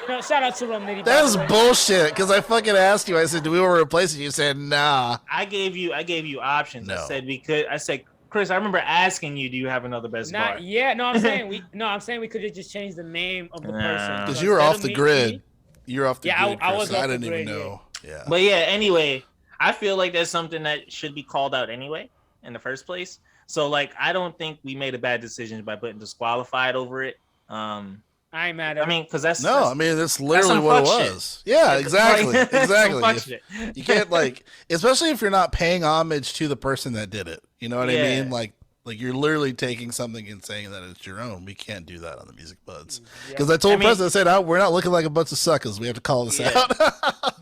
No, shout out to Rum Nitty. That's bullshit. Because I fucking asked you. I said, "Do we want to replace it?" You said, "Nah." I gave you options. No. I said, Chris, I remember asking you, "Do you have another best bar?" Yeah. No, I'm saying we could have just changed the name of the person. Because you were off the grid. You're off the grid. Yeah, I was. I didn't even know. Yeah. But yeah. Anyway, I feel like that's something that should be called out anyway in the first place. So I don't think we made a bad decision by putting disqualified over it. I ain't mad at. I mean, because that's literally what it was. Shit. Yeah, exactly. You can't especially if you're not paying homage to the person that did it. You know what I mean? Like you're literally taking something and saying that it's your own. We can't do that on the Music Buds. Because I told President, I said, we're not looking like a bunch of suckers. We have to call this out.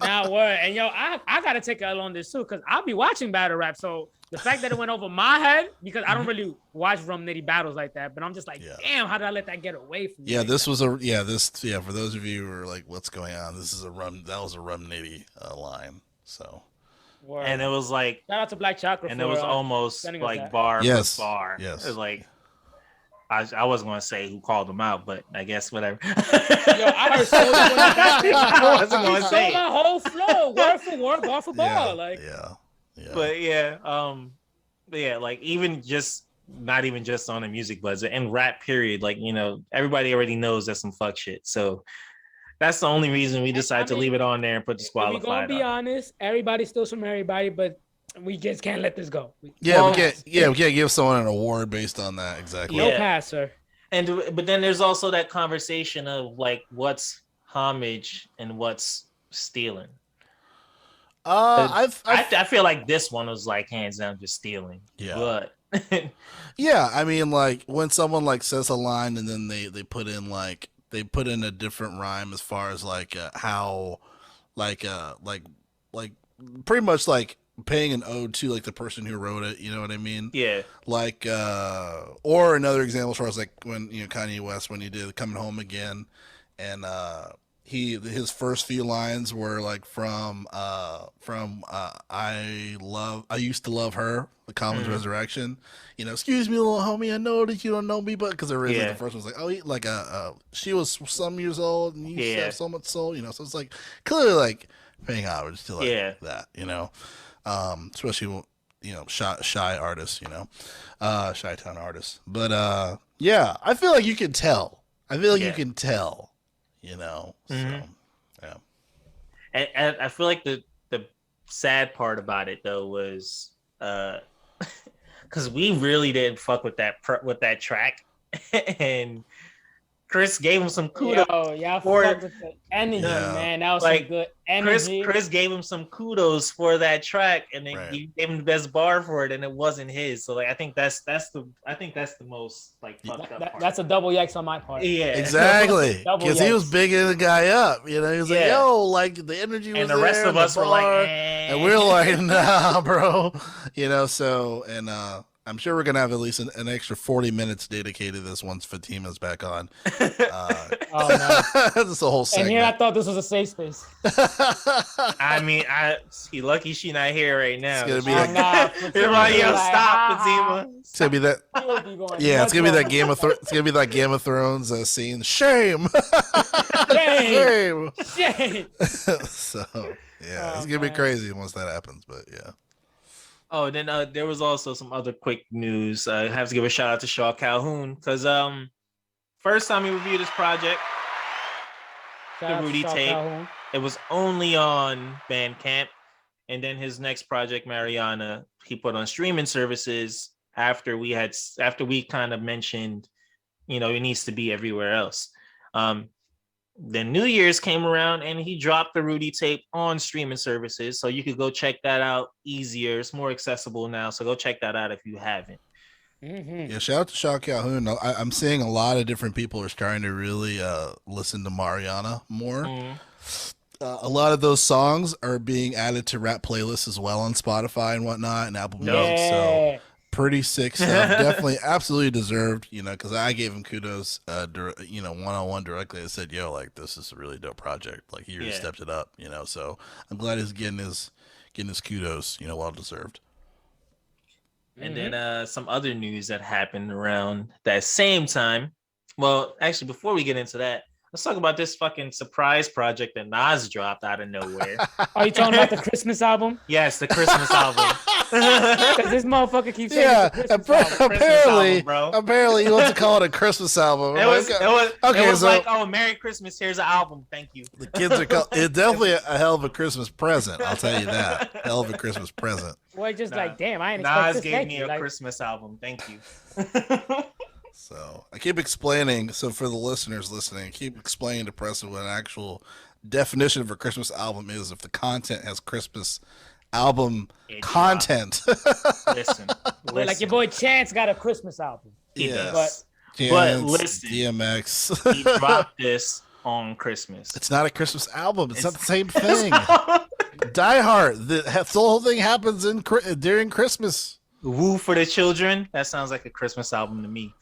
Now, word. And yo, I gotta take a L on this too, because I'll be watching battle rap. So the fact that it went over my head, because I don't really watch Rum Nitty battles like that, but I'm just like, damn, how did I let that get away from me? Yeah, this was for those of you who are like, what's going on? That was a Rum Nitty line. So. Word. And it was shout out to Black Chakra. And it was almost bar for bar. Yes. It was I wasn't going to say who called them out, but I guess whatever. Yo, I heard so when I wasn't going to say my whole flow, word for word, bar for bar. Yeah. But even just not even just on the Music Buzz and rap period, everybody already knows that's some fuck shit. So That's the only reason we decided to leave it on there and put If we gonna disqualified. be honest, everybody steals from everybody, but we just can't let this go. Yeah, we can't give someone an award based on that. Exactly. No Yeah. pass, sir. But then there's also that conversation of like what's homage and what's stealing. I feel like this one was like hands down just stealing. Yeah. But Yeah, I mean, like when someone like says a line and then they put in a different rhyme as far as like how like pretty much like paying an ode to like the person who wrote it, you know what I mean? yeah. Like or another example as far as like when Kanye West when he did Coming Home Again, and his first few lines were like from I used to love her, the Common's Resurrection, excuse me little homie, I know that you don't know me, but because originally the first one was like she was some years old and you have so much soul, so it's like clearly like paying homage to like that, especially shy artists, Chi-town artists, but yeah, I feel like you can tell. You can tell. So yeah. And I feel like the sad part about it though was because we really didn't fuck with that track, and Chris gave him some kudos. Yo, y'all fucked with the energy, man. That was like, some good energy. Chris gave him some kudos for that track, and then he gave him the best bar for it, and it wasn't his. So like, I think that's the most like fucked up part. That's a double X on my part. Yeah, exactly. Because he was bigging the guy up. He was like, "Yo, like the energy was and the there, rest of us were like, and we were like, nah, bro. So and I'm sure we're gonna have at least an extra 40 minutes dedicated to this once Fatima's back on. Oh no, this is a whole segment. And here I thought this was a safe space. I mean, lucky she not here right now. It's gonna be stop, Fatima. It's gonna be that. It's gonna be that Game of It's gonna be that Game of Thrones scene. Shame. Shame. So yeah, it's gonna be crazy once that happens. But yeah. Oh, then there was also some other quick news. I have to give a shout out to Shaw Calhoun because first time he reviewed this project, the Rudy tape, Calhoun. It was only on Bandcamp, and then his next project, Mariana, he put on streaming services after we kind of mentioned, it needs to be everywhere else. Then New Year's came around and he dropped the Rudy tape on streaming services. So you could go check that out easier. It's more accessible now. So go check that out if you haven't. Yeah, shout out to Shaw Calhoun. I'm seeing a lot of different people are starting to really listen to Mariana more. A lot of those songs are being added to rap playlists as well on Spotify and whatnot and Apple Music. So pretty sick stuff. Definitely, absolutely deserved. Because I gave him kudos. One-on-one directly. I said, "Yo, like this is a really dope project. Like he really stepped it up." So I'm glad he's getting his kudos. Well deserved. And then some other news that happened around that same time. Well, actually, before we get into that, let's talk about this fucking surprise project that Nas dropped out of nowhere. Are you talking about the Christmas album? Yes, the Christmas album. Because this motherfucker keeps saying apparently he wants to call it a Christmas album. It was like, oh, Merry Christmas, here's an album, thank you. The kids are it's definitely a hell of a Christmas present, I'll tell you that. Hell of a Christmas present. Well, just like, damn, I ain't expect Nas this. gave me a Christmas album, thank you. So I keep explaining. So for the listeners listening, I keep explaining to Preston what an actual definition of a Christmas album is. If the content has Christmas album content. Listen. Like your boy Chance got a Christmas album. He does. But listen, DMX. He dropped this on Christmas. It's not a Christmas album. It's not the same thing. Die Hard. The whole thing happens during Christmas. Woo for the Children. That sounds like a Christmas album to me.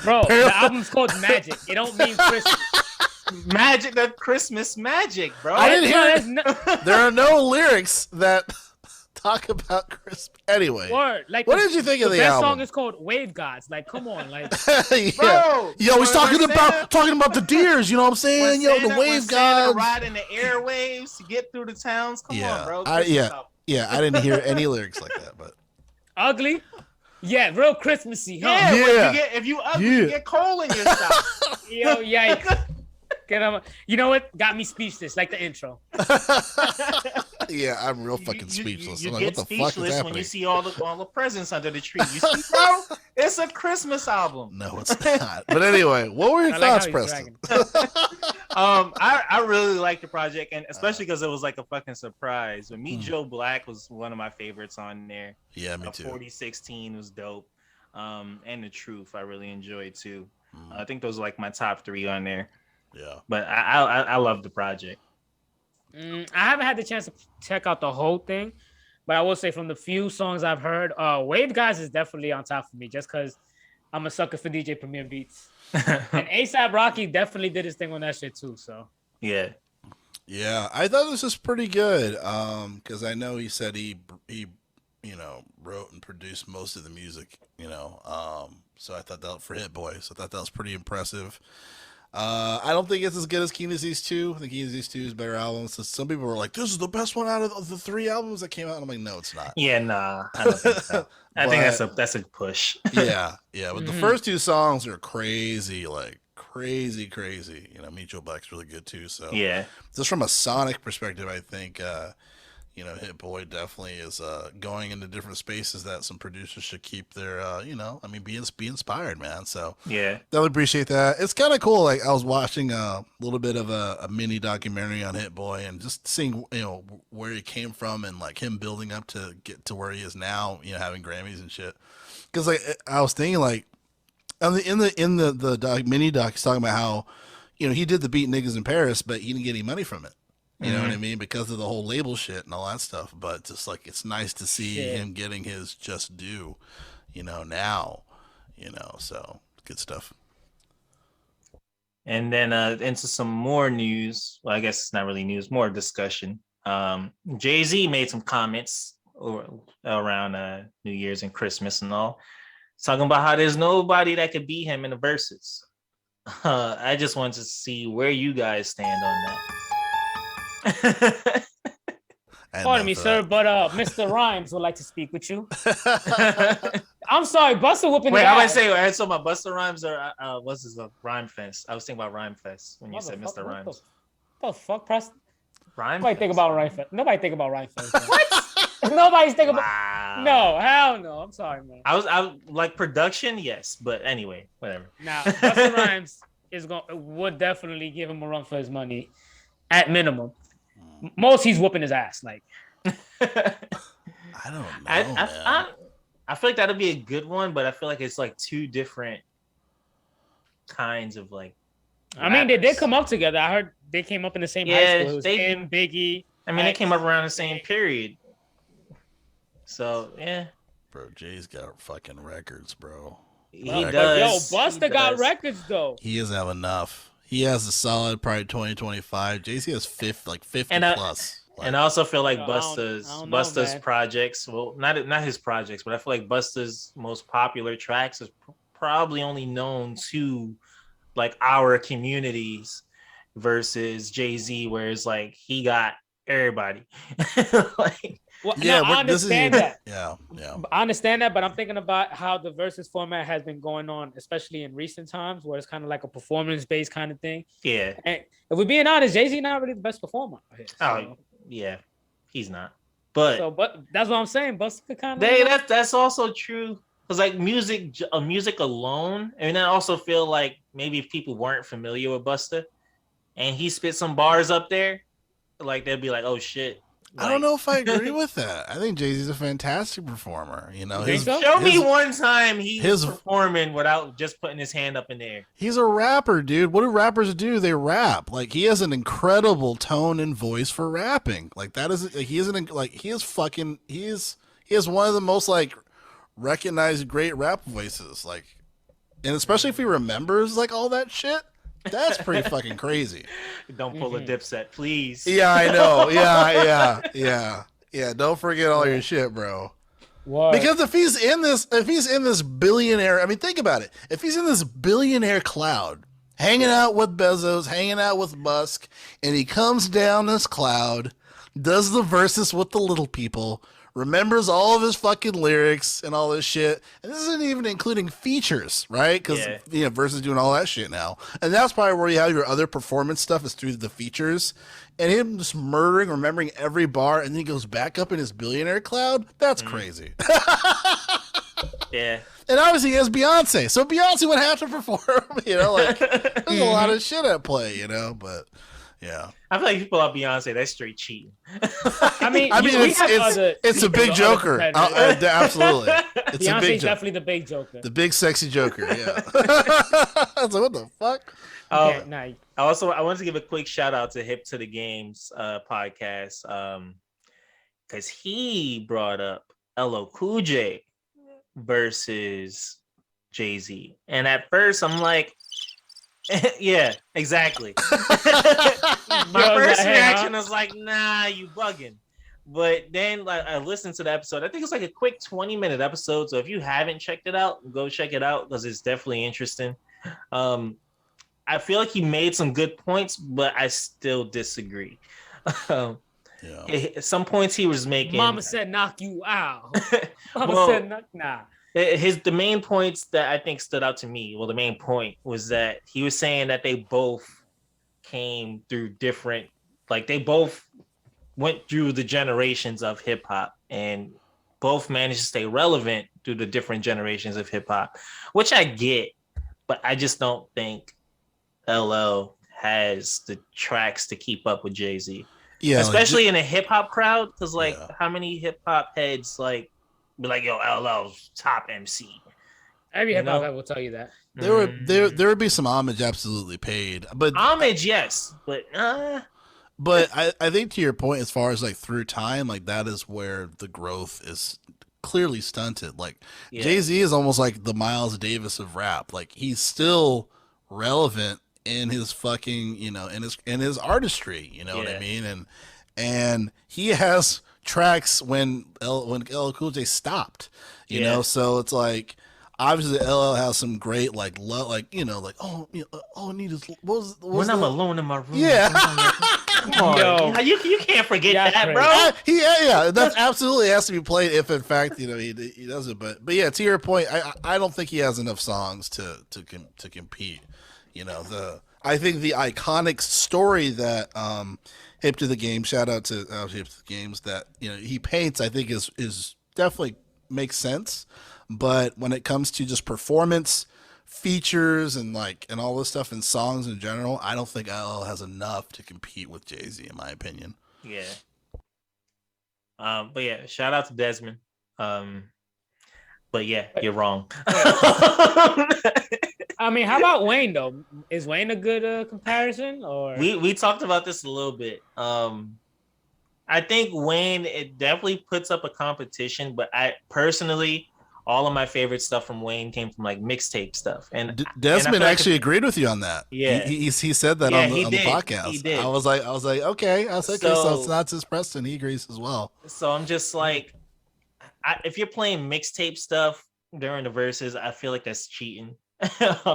Bro, the album's called Magic. It don't mean Christmas. Magic, that Christmas magic, bro. I didn't hear there are no lyrics that talk about Christmas. Anyway, what did you think of the album? The best song is called Wave Gods. Like, come on, like, bro. Yo, he's talking about the deers. You know what I'm saying? Yo, the Wave Gods. Riding the airwaves to get through the towns. Come on, bro. I didn't hear any lyrics like that, but Ugly. Yeah, real Christmassy, huh? Yeah, Yeah. when if you ugly, you Yeah. get coal in your style. Yo, yikes. You know what? Got me speechless, like the intro. Yeah, I'm real fucking speechless. You I'm like, get what the fuck is speechless when you happening? see all the presents under the tree. You see, bro, it's a Christmas album. No, it's not. But anyway, what were your I like thoughts, how he's Preston? I really liked the project, and especially because it was like a fucking surprise. But Meet Joe Black was one of my favorites on there. Yeah, me too. 4016 was dope. And The Truth I really enjoyed too. I think those are like my top 3 on there. Yeah. But I love the project. I haven't had the chance to check out the whole thing, but I will say from the few songs I've heard, Wave Guys is definitely on top for me just because I'm a sucker for DJ Premier beats. And ASAP Rocky definitely did his thing on that shit too. So Yeah. Yeah, I thought this was pretty good. Because I know he said he wrote and produced most of the music. So I thought that for Hit Boy, so I thought that was pretty impressive. I don't think it's as good as Keen Disease 2. I think Keen Disease 2 is a better album. So some people were like, this is the best one out of the 3 albums that came out. And I'm like, no, it's not. Yeah, nah, I don't think so. I think that's a push. Yeah. But the first 2 songs are crazy, like crazy. Meet Joe Black's really good too. So Yeah. just from a sonic perspective, I think Hit Boy definitely is going into different spaces that some producers should keep their be inspired, man. So Yeah. definitely appreciate that. It's kind of cool. Like I was watching a little bit of a mini documentary on Hit Boy and just seeing where he came from and like him building up to get to where he is now. Having Grammys and shit. Because like I was thinking like in the mini doc, he's talking about how he did the Beat Niggas in Paris, but he didn't get any money from it. You know what I mean? Because of the whole label shit and all that stuff. But just like it's nice to see him getting his just due, now. So good stuff. And then into some more news. Well, I guess it's not really news, more discussion. Jay-Z made some comments around New Year's and Christmas and all, talking about how there's nobody that could beat him in the verses. I just wanted to see where you guys stand on that. Pardon me, sir, but Mr. Rhymes would like to speak with you. I'm sorry, Busta whooping. Wait, I might say I saw my Busta Rhymes or what's his Rhyme Fest. I was thinking about Rhyme Fest when you said Mr. Rhymes. What the fuck, Preston? Rhyme. Nobody think about Rhyme Fest. Nobody think about Rhyme Fest. What? Nobody's thinking about. Wow. No, hell no. I'm sorry, man. I like production, yes, but anyway, whatever. Now, Busta Rhymes would definitely give him a run for his money, at minimum. Most he's whooping his ass. Like, I don't know. I feel like that'll be a good one, but I feel like it's like 2 different kinds of like. I mean, they did come up together. I heard they came up in the same high school. It was him, Biggie. I mean, they came up around the same period. So yeah, Bro, Jay's got fucking records, bro. He But does. yo, Busta got records though. He doesn't have enough. He has a solid probably 2025. Jay-Z has 50 plus. And I also feel like I Busta's don't know, projects, well, not his projects, but I feel like Busta's most popular tracks is probably only known to like our communities versus Jay-Z, where it's like he got everybody. Like, Well, yeah, no, I understand that. Yeah. I understand that, but I'm thinking about how the versus format has been going on, especially in recent times, where it's kind of like a performance-based kind of thing. Yeah. And if we're being honest, Jay-Z not really the best performer. Here, so. Oh, yeah, he's not. But that's what I'm saying. Busta could kind of. That's also true. Because like music alone, and I also feel like maybe if people weren't familiar with Busta, and he spit some bars up there, like they'd be like, "Oh shit." Like, I don't know if I agree with that. I think Jay-Z's a fantastic performer. Show me one time he's performing without just putting his hand up in the air. He's a rapper, dude. What do rappers do? They rap. Like he has an incredible tone and voice for rapping. Like that is like he has one of the most like recognized great rap voices. Like, and especially if he remembers like all that shit. That's pretty fucking crazy. Don't pull a Dipset, please. Yeah, I know. Yeah. Don't forget all your shit, bro. What? Because if he's in this billionaire, I mean, think about it. If he's in this billionaire cloud, hanging out with Bezos, hanging out with Musk, and he comes down this cloud, does the verses with the little people, remembers all of his fucking lyrics and all this shit. And this isn't even including features, right? Because Versus doing all that shit now. And that's probably where you have your other performance stuff is through the features. And him just remembering every bar, and then he goes back up in his billionaire cloud. That's crazy. Yeah. And obviously he has Beyonce. So Beyonce would have to perform, like there's a lot of shit at play, but yeah. I feel like if you pull out Beyonce, that's straight cheating. I mean, it's a big joker. Absolutely. It's Beyonce's a big definitely the big joker. The big sexy joker, yeah. I was like, what the fuck? Nice. I wanted to give a quick shout out to Hip to the Games podcast. Because he brought up LL Cool J versus Jay-Z. And at first I'm like, yeah, exactly. My first reaction was like, nah, you bugging. But then I listened to the episode. I think it's like a quick 20-minute episode. So if you haven't checked it out, go check it out because it's definitely interesting. I feel like he made some good points, but I still disagree. At some points he was making. Mama said knock you out. Mama said nah. The main points that I think stood out to me, the main point was that he was saying that they both came through different, they both went through the generations of hip hop and both managed to stay relevant through the different generations of hip hop, which I get, but I just don't think LL has the tracks to keep up with Jay-Z. Yeah, especially in a hip hop crowd, because how many hip hop heads be like, yo, LL's top MC. Every hip hop head will tell you that. There would be some homage absolutely paid, but homage, yes, but I think to your point, as far as through time, that is where the growth is clearly stunted. Jay-Z is almost like the Miles Davis of rap. He's still relevant in his fucking, in his artistry, what I mean? And he has tracks when LL Cool J stopped, you know, so it's obviously LL has some great love, all I need is when I'm alone in my room. Yeah. Come on. Yo. You can't forget that, bro. Yeah, that absolutely has to be played if in fact, he does it. But yeah, to your point, I don't think he has enough songs to compete. I think the iconic story that Hip to the Game, shout out to Hip to the Games, that he paints, I think is definitely makes sense. But when it comes to just performance, features, and all this stuff and songs in general, I don't think LL has enough to compete with Jay-Z, in my opinion. Yeah. But yeah, shout out to Desmond. But yeah, you're wrong. I mean, how about Wayne though? Is Wayne a good comparison? Or we talked about this a little bit. I think Wayne, it definitely puts up a competition, but I personally, all of my favorite stuff from Wayne came from mixtape stuff. And Desmond actually agreed with you on that. Yeah, he said that on the podcast. He did. I was like, okay. I was like, okay, so it's not just Preston. He agrees as well. So I'm just if you're playing mixtape stuff during the verses, I feel like that's cheating.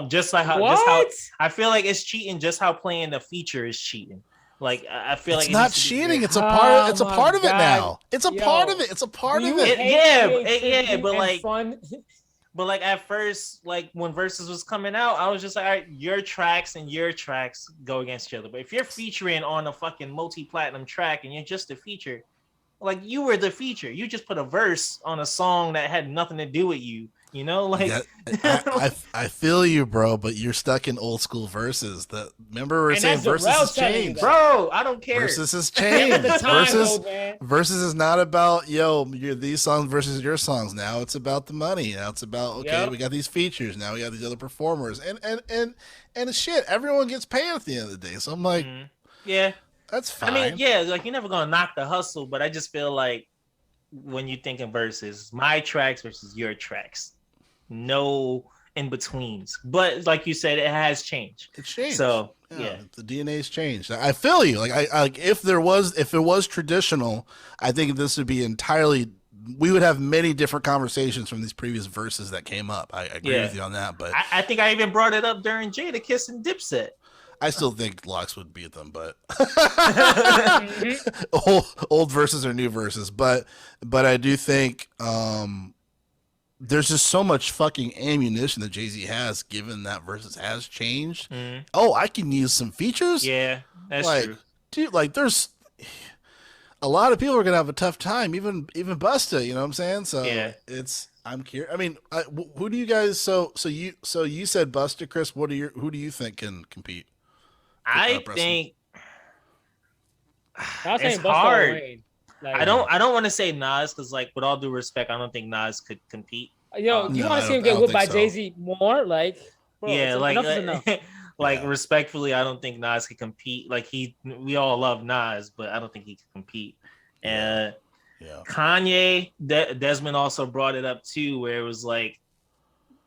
just how I feel like it's cheating. Just how playing the feature is cheating. I feel it's not cheating. It's a part. It's a part of it now. It's a part of it. It's a part of it. Yeah, but fun. But at first, when verses was coming out, I was just like, all right, your tracks and your tracks go against each other. But if you're featuring on a fucking multi-platinum track and you're just a feature, you were the feature. You just put a verse on a song that had nothing to do with you. I feel you, bro, but you're stuck in old school verses. Remember we're saying verses has changed, bro. I don't care. Verses has changed. Verses is not about these songs versus your songs. Now it's about the money. Now it's about we got these features. Now we got these other performers, and shit. Everyone gets paid at the end of the day. So I'm like, yeah, that's fine. I mean, yeah, you're never gonna knock the hustle, but I just feel like when you think in verses, my tracks versus your tracks. No in betweens, but like you said, it has changed. It's changed. So the DNA's changed. I feel you. If it was traditional, I think this would be entirely. We would have many different conversations from these previous verses that came up. I agree with you on that, but I think I even brought it up during Jadakiss and Dipset. I still think Lux would beat them, but Mhm. old verses or new verses. But I do think there's just so much fucking ammunition that Jay-Z has, given that verses has changed. Mhm. Oh, I can use some features. Yeah, that's Like, true. dude, like there's a lot of people are gonna have a tough time, even Busta. You know what I'm saying? So Yeah. I'm curious. I mean, who do you guys? So you said Busta, Chris. Who do you think can compete? I Preston? think I was it's saying Busta or hard. Wayne. Like, I don't want to say Nas because, like, with all due respect, I don't think Nas could compete. yo, you No, want I to see him don't- I get don't whipped think by so. Jay-Z more? Like, bro, Yeah, like enough is enough. like Yeah. respectfully, I don't think Nas could compete. Like we all love Nas, but I don't think he could compete. And Yeah. Kanye, Desmond also brought it up too, where it was like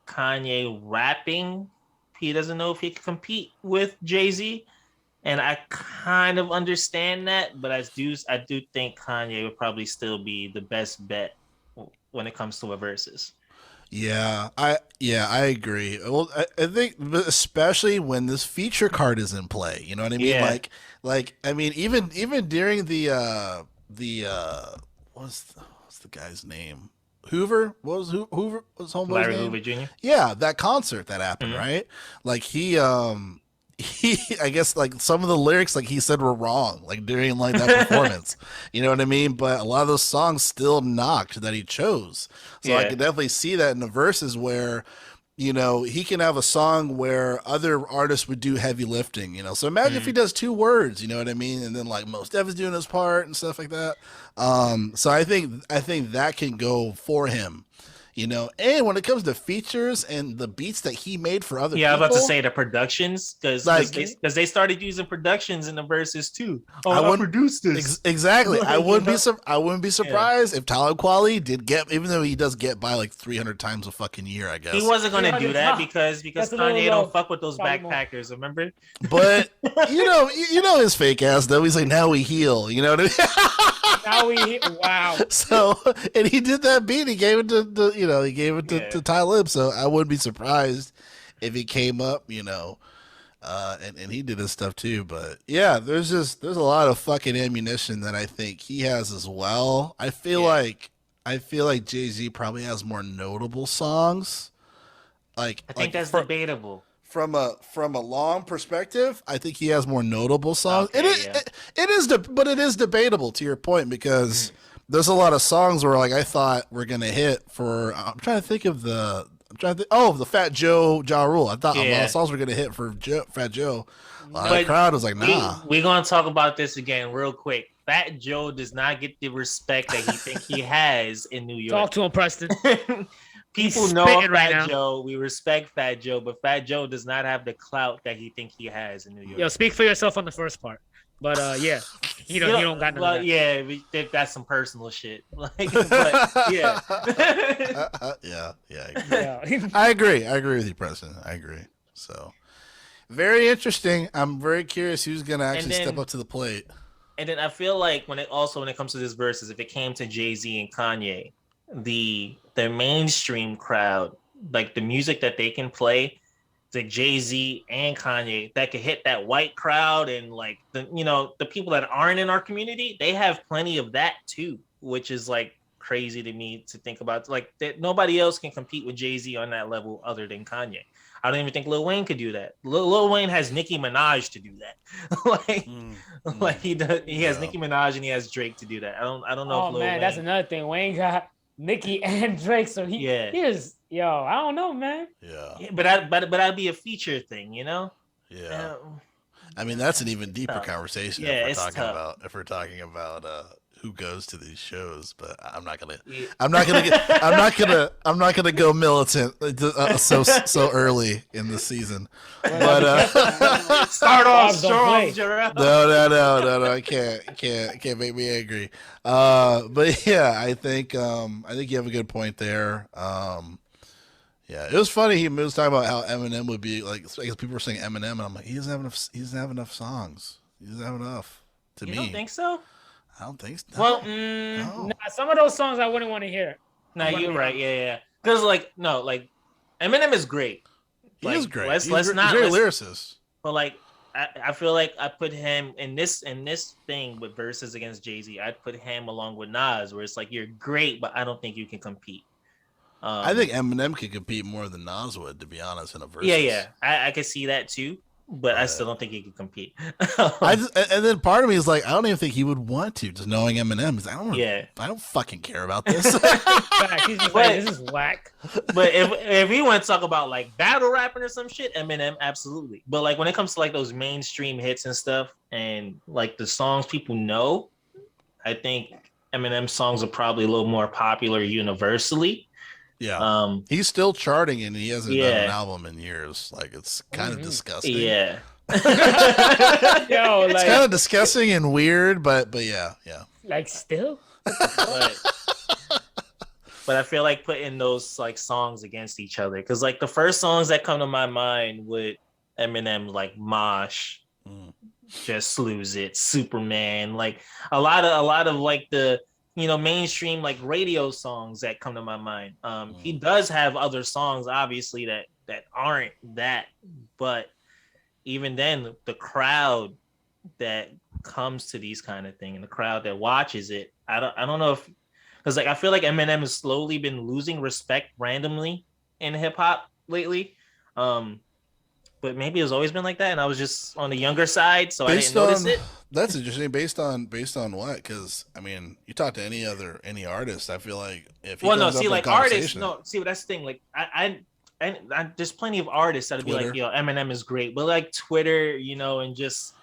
Kanye rapping. He doesn't know if he can compete with Jay-Z. And I kind of understand that, but I do think Kanye would probably still be the best bet when it comes to a versus. Yeah, I agree. Well, I think especially when this feature card is in play, you know what I mean? Yeah. Like I mean, even during the what's the guy's name? Hoover? What was Hoover? What's Homeboy's Larry name? Hoover Jr. Yeah, that concert that happened, Mhm. right? Like he I guess like some of the lyrics like he said were wrong like during like that performance. You know what I mean? But a lot of those songs still knocked that he chose. So I Yeah. could definitely see that in the verses where you know, he can have a song where other artists would do heavy lifting, you know. So imagine if he does 2 words, you know what I mean? And then like Most Def is doing his part and stuff like that. So I think that can go for him, you know. And when it comes to features and the beats that he made for other Yeah, I'm people, about to say the productions because Like- they started using productions in the verses too. Oh, I I, wouldn't- produced this. exactly. I Like, wouldn't you be know? I wouldn't be surprised if Talib Kweli did get, even though he does get by like 300 times a fucking year, I guess. He wasn't gonna do 300 that times. because That's a little Kanye low. don't fuck with those Probably more. backpackers. Remember? But you know his fake ass though. He's like, now we heal. You know what I mean? Now we wow. So, and he did that beat. He gave it to he gave it to, Yeah. to Talib. So I wouldn't be surprised if he came up, you know, and he did his stuff too. But yeah, there's a lot of fucking ammunition that I think he has as well. I feel Yeah. like Jay-Z probably has more notable songs. Like I think that's fr- debatable. from a long perspective, I think he has more notable songs. Okay, It is but it is debatable to your point because there's a lot of songs where like I thought were gonna hit for. I'm trying to think of the. The Fat Joe Ja Rule. I thought a lot Yeah. of songs were gonna hit for Fat Joe. A lot of But the crowd was like, nah. We're gonna talk about this again real quick. Fat Joe does not get the respect that he think he has in New York. Talk to him, Preston. People He's know spitting right Fat now. Joe. We respect Fat Joe, but Fat Joe does not have the clout that he think he has in New York. Yo, speak for yourself on the first part. But yeah, he don't got none well, of that. yeah, we think that's some personal shit. Like, but yeah. Yeah. Yeah. I agree with you, Preston. I agree. So very interesting. I'm very curious who's gonna actually then- step up to the plate. And then I feel like when it comes to this versus, if it came to Jay-Z and Kanye, the mainstream crowd, like the music that they can play, like Jay-Z and Kanye, that could hit that white crowd and like the people that aren't in our community, they have plenty of that too, which is like crazy to me to think about. Like that nobody else can compete with Jay-Z on that level other than Kanye. I don't even think Lil Wayne could do that. Lil Wayne has Nicki Minaj to do that. Like he does. He has Yeah. Nicki Minaj and he has Drake to do that. I don't know. Oh if Lil man, Wayne, that's another thing. Wayne got Nicki and Drake, so he is I don't know, man. Yeah. Yeah, but that'd be a feature thing, you know. Yeah. I mean, that's an even deeper tough. conversation Yeah, if it's tough. we're talking about who goes to these shows. But I'm not gonna Yeah. I'm not gonna go militant so early in the season. But Start off Dogs don't play. strong, Jarrell. no, I can't make me angry. But yeah, I think you have a good point there. Yeah, it was funny. He was talking about how Eminem would be like. I guess people were saying Eminem, and I'm like, he doesn't have enough. He doesn't have enough songs. He doesn't have enough. To You me, don't think so? I don't think so. Well, No. Nah, some of those songs I wouldn't want to hear. no, I'm gonna you're be right. honest. Yeah. Because Eminem is great. He Like, is great. Let's He's not. very Let's, lyricist. but like I feel like I put him in this thing with verses against Jay-Z. I'd put him along with Nas, where it's like you're great, but I don't think you can compete. I think Eminem could compete more than Nas would, to be honest, in a versus. Yeah, I could see that too, but I still don't think he could compete. And then part of me is like, I don't even think he would want to, just knowing Eminem. He's like, I don't fucking care about this. He's just like, this is whack. But if we want to talk about like battle rapping or some shit, Eminem, absolutely. But like when it comes to like those mainstream hits and stuff, and like the songs people know, I think Eminem's songs are probably a little more popular universally. Yeah, he's still charting and he hasn't done an album in years. Like it's kind of disgusting. Yeah, Yo, it's kind of disgusting and weird, but yeah. Like still, but I feel like putting those like songs against each other, because like the first songs that come to my mind with Eminem, like Mosh, Just Lose It, Superman, like a lot of like the mainstream like radio songs that come to my mind. He does have other songs obviously that aren't that, but even then the crowd that comes to these kind of thing and the crowd that watches it, I don't know if, because like I feel like Eminem has slowly been losing respect randomly in hip hop lately. But maybe it's always been like that, and I was just on the younger side, so I didn't notice it. That's interesting. Based on what? Because I mean, you talk to any artist, I feel like if that's the thing. Like I there's plenty of artists that'd be like, Eminem is great, but like Twitter, and just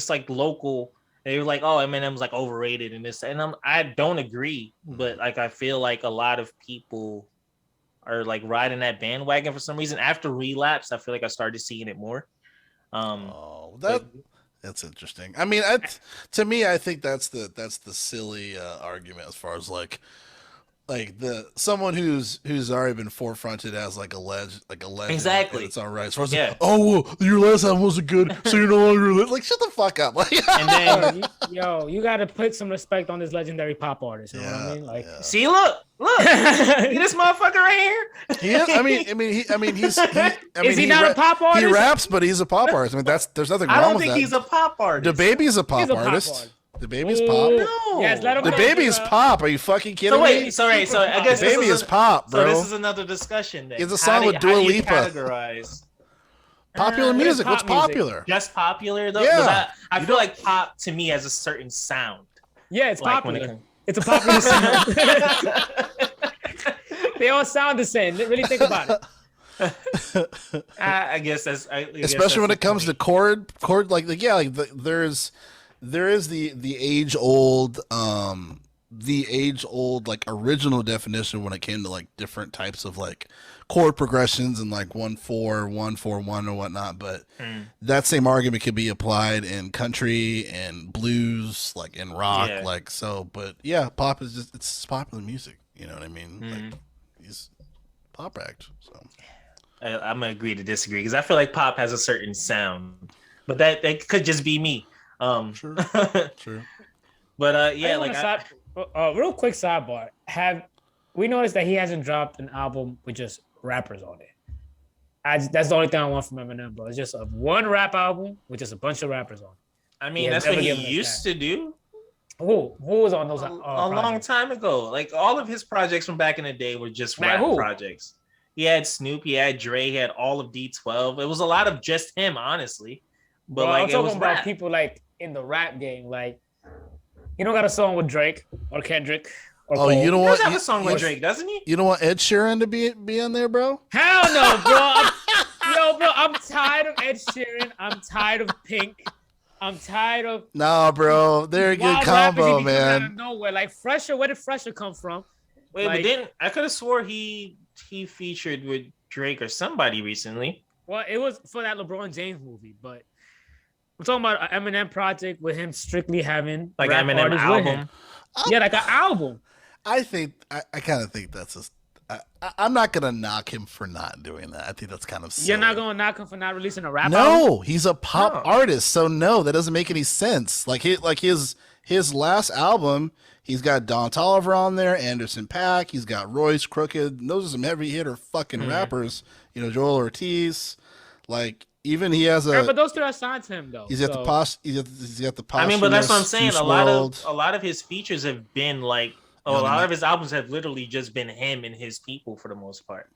like local, they're like, oh, Eminem's like overrated and this, and I don't agree, but like I feel like a lot of people are like riding that bandwagon for some reason. After Relapse, I feel like I started seeing it more. That's interesting. I mean, to me, I think that's the silly argument as far as like someone who's already been forefronted as like a legend. Exactly. It's all right. As far as well, your last album wasn't good, so you're no longer like shut the fuck up. Like, and then you got to put some respect on this legendary pop artist. You know what I mean? Like, see, look, this motherfucker right here. He's. Is he not a pop artist? He raps, but he's a pop artist. I mean, there's nothing wrong with that. I don't think he's a pop artist. The Baby's a pop artist. The Baby's pop. No. Yes, let him the Baby's pop. Are you fucking kidding me? me? Sorry. I guess the Baby is pop, bro. So this is another discussion. Then it's a song with Dua Lipa. Categorize popular music. What's popular? Just popular though. Yeah. I feel like pop to me has a certain sound. Yeah, it's like popular. It's a popular sound. They all sound the same. Really think about it. I guess that's especially when it comes to chord there is the age old like original definition when it came to like different types of like chord progressions and like 1/4, 1/4/1 or whatnot, but that same argument could be applied in country and blues, like in rock, like so. But yeah, pop is it's popular music. You know what I mean? Like he's pop act. So I'm gonna agree to disagree because I feel like pop has a certain sound, but that could just be me. True. But real quick sidebar. Have we noticed that he hasn't dropped an album with just rappers on it? That's the only thing I want from Eminem, bro. It's just a one rap album with just a bunch of rappers on it. I mean, that's what he used to do. Who was on those? A long time ago. Like all of his projects from back in the day were just rap projects. He had Snoop, he had Dre, he had all of D12. It was a lot of just him, honestly. But bro, like I'm talking about people like in the rap game, like you don't got a song with Drake or Kendrick. You don't want he does have a song with Drake, doesn't he? You don't want Ed Sheeran to be on there, bro? Hell no, bro. I'm tired of Ed Sheeran. I'm tired of Pink. I'm tired of bro. They're a good combo, man. Out of nowhere, like Fresher. Where did Fresher come from? Wait, but then I could have swore he featured with Drake or somebody recently. Well, it was for that LeBron James movie, but I'm talking about an Eminem project with him strictly having like Eminem album. Yeah, like an album. I kind of think that's I'm not gonna knock him for not doing that. I think that's kind of silly. You're not gonna knock him for not releasing a rap album? No, he's a pop artist, so no, that doesn't make any sense. Like his last album, he's got Don Toliver on there, Anderson .Paak, he's got Royce Crooked. Those are some heavy hitter fucking rappers. Joel Ortiz. Like Even he has Right, a. but those two are signed to him though. He's got the posh. He's got the posh. I mean, but that's what I'm saying. Juice A WRLD. lot of his features have been like a Young lot M.A. of his albums have literally just been him and his people for the most part.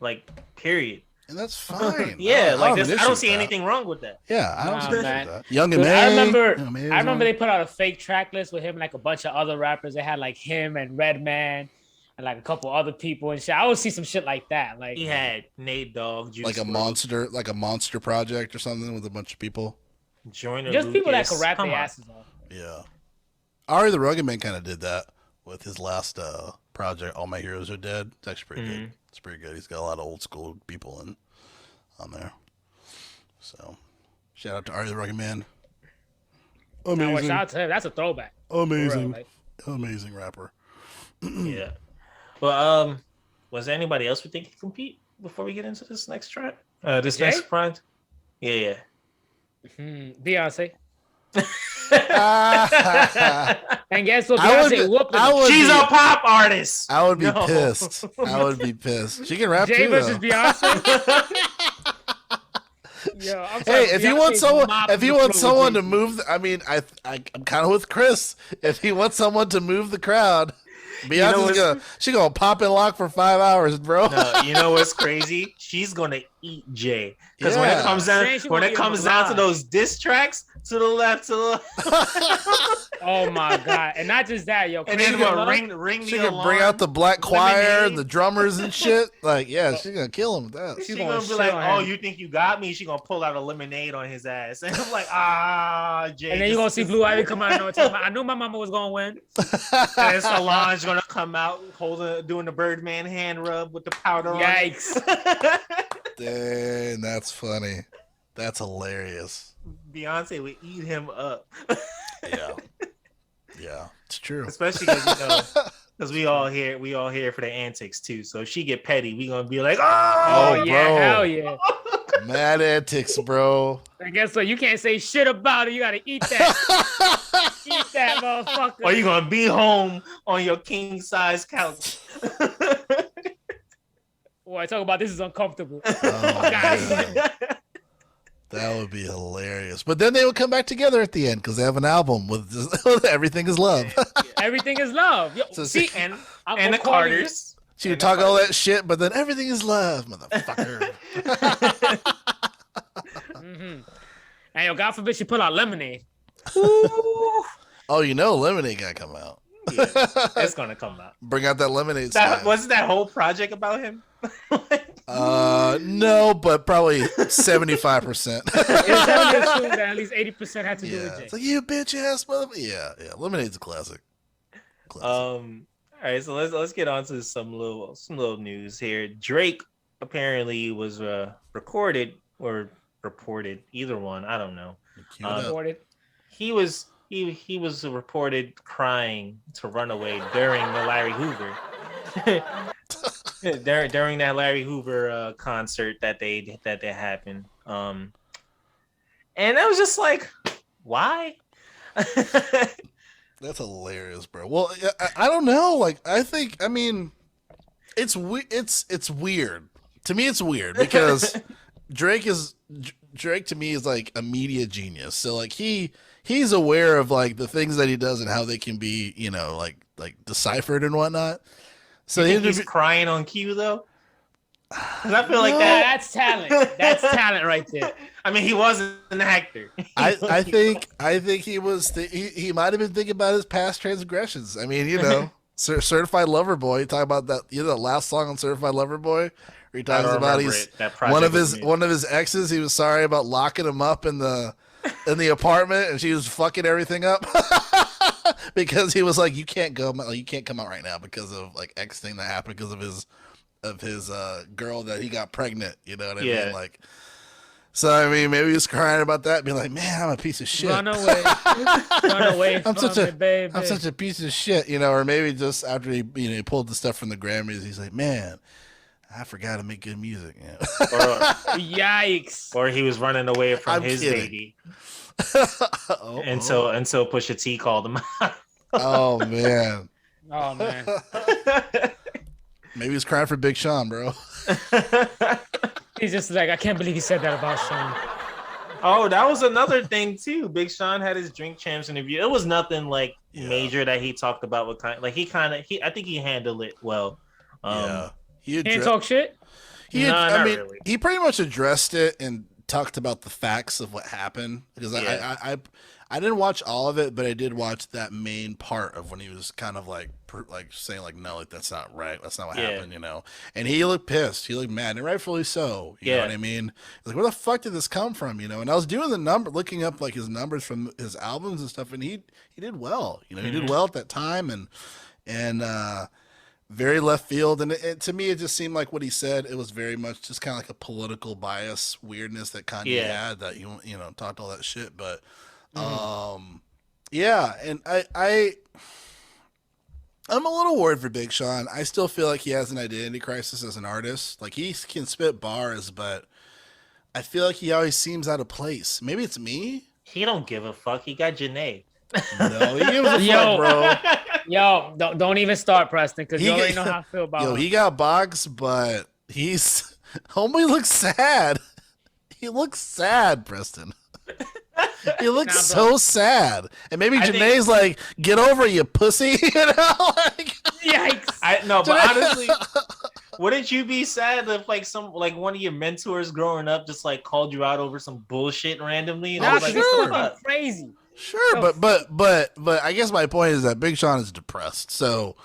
Like, period. And that's fine. Yeah, I like have this, an I issue don't with see that. anything wrong with that. Yeah, I don't Nah, see anything man. with that. Young Dude, M.A. I remember they put out a fake track list with him and like a bunch of other rappers. They had like him and Redman and like a couple other people and shit. I would see some shit like that. Like He had Nate Dogg, Juice like a WRLD, monster project or something with a bunch of people. Joyner just people that Lucas. could rap Come their on. asses off. Yeah. Ari the Rugged Man kind of did that with his last project, All My Heroes Are Dead. It's actually pretty good. It's pretty good. He's got a lot of old school people on there. So, shout out to Ari the Rugged Man. Now, Amazing. shout out to him. That's a throwback. For real, Amazing. like. Amazing rapper. Yeah. Well, was there anybody else we think could compete before we get into this next track? This Jay? next front? Yeah. Beyonce. I And guess what? I would Beyonce be- whooping I him. would She's be- a pop artist. would be No. pissed. I would be pissed. She can rap Jay too, versus though. Beyonce. Yo, I'm Hey, sorry, if he Beyonce's wants someone, mopping if he the wants floor with someone to Jay-Z. move, I'm kind of with Chris. If he wants someone to move the crowd, Beyonce's gonna pop and lock for 5 hours, bro. No, you know what's crazy? She's gonna eat Jay because when Yeah. it comes Saying she when gonna it eat comes him down to alive. those diss tracks, to the left, Oh my god! And not just that, yo. and then Crazy what, Love, ring She the can alarm. bring out the black choir Lemonade. and the drummers and shit. Like, yeah, she's gonna kill him with that. She's She's gonna gonna be shit like, on "Oh, him. you think you got me?" She gonna pull out a lemonade on his ass, and I'm like, Jay." and then you're gonna see Blue Ivy come out and talking about, I knew my mama was gonna win. And Solange gonna come out doing the Birdman hand rub with the powder Yikes! on. Dang, that's funny. That's hilarious. Beyonce would eat him up, Yeah, yeah, it's true. especially because we all here for the antics too. So if she get petty, we gonna be like, Oh, Oh, yeah, bro. hell yeah! Mad antics, bro. And guess what? You can't say shit about it. You gotta eat that. Eat that, motherfucker. or you gonna be home on your king size couch. Boy, talk about this is uncomfortable. Oh, Guys. man. That would be hilarious. But then they would come back together at the end because they have an album with just, Everything Is Love. Everything is love. Yo, So see, and I'm and the recording it. Carters. She would talk all that shit, but then everything is love, motherfucker. And yo, God forbid she put out Lemonade. Oh, you know, Lemonade gotta come out. Yeah, it's gonna come out. Bring out that Lemonade That, stand. wasn't that whole project about him? No, but probably 75%. It's only assumed that at least 80% had to do Yeah, with Jay. it's like, you bitch ass motherfucker. Yeah. Lemonade's a classic. All right, so let's get on to some little news here. Drake apparently was recorded or reported, either one, I don't know. Cue it up. Recorded. He was reported crying to Runaway during the Larry Hoover. during that Larry Hoover concert that happened. And I was just like, why? That's hilarious, bro. Well, I don't know. Like, I mean, it's weird. To me, it's weird because Drake to me is like a media genius. So like he's aware of like the things that he does and how they can be, like deciphered and whatnot. So You think he's crying on cue though? 'Cause I feel like Yeah, that. that's talent. That's talent right there. I mean, he wasn't an actor. I think he was he might have been thinking about his past transgressions. I mean, Certified Lover Boy. Talk about that. That last song on Certified Lover Boy, where he talks about one of his exes. He was sorry about locking him up in the apartment, and she was fucking everything up because he was like, you can't come out right now because of like X thing that happened because of his girl that he got pregnant. You know what I mean? Like. So I mean, maybe he was crying about that, being like, "Man, I'm a piece of shit. Run away, run away I'm from me, baby. I'm such a piece of shit," or maybe just after he pulled the stuff from the Grammys, he's like, "Man, I forgot to make good music." Yikes! Or he was running away from his kidding. baby, and so Pusha T called him out. Oh man, Oh man, maybe he's crying for Big Sean, bro. He's just like, I can't believe he said that about Sean. Oh, that was another thing too. Big Sean had his Drink Champs interview. It was nothing like major that he talked about with I think he handled it well. He Can't talk shit. He pretty much addressed it and talked about the facts of what happened because I didn't watch all of it, but I did watch that main part of when he was kind of like saying like, no, like that's not right, that's not what happened, you know. And he looked pissed, he looked mad, and rightfully so. You know what I mean? Like, where the fuck did this come from, you know? And I was doing looking up like his numbers from his albums and stuff, and he did well, you know. He did well at that time, and very left field, and to me it just seemed like what he said, it was very much just kind of like a political bias weirdness that Kanye had, that you know, talked all that shit, but and I'm a little worried for Big Sean. I still feel like he has an identity crisis as an artist. Like, he can spit bars, but I feel like he always seems out of place. Maybe it's me. He don't give a fuck. He got Janae. No, he gives a fuck, bro. Yo, don't even start, Preston, because you already know how I feel about him. He got box, but homie looks sad. He looks sad, Preston. He looks so sad. And maybe Janae's like, get over it, you pussy. You know? Like, yikes. But honestly, wouldn't you be sad if like one of your mentors growing up just like called you out over some bullshit randomly? And That's fucking crazy. Sure, but I guess my point is that Big Sean is depressed. So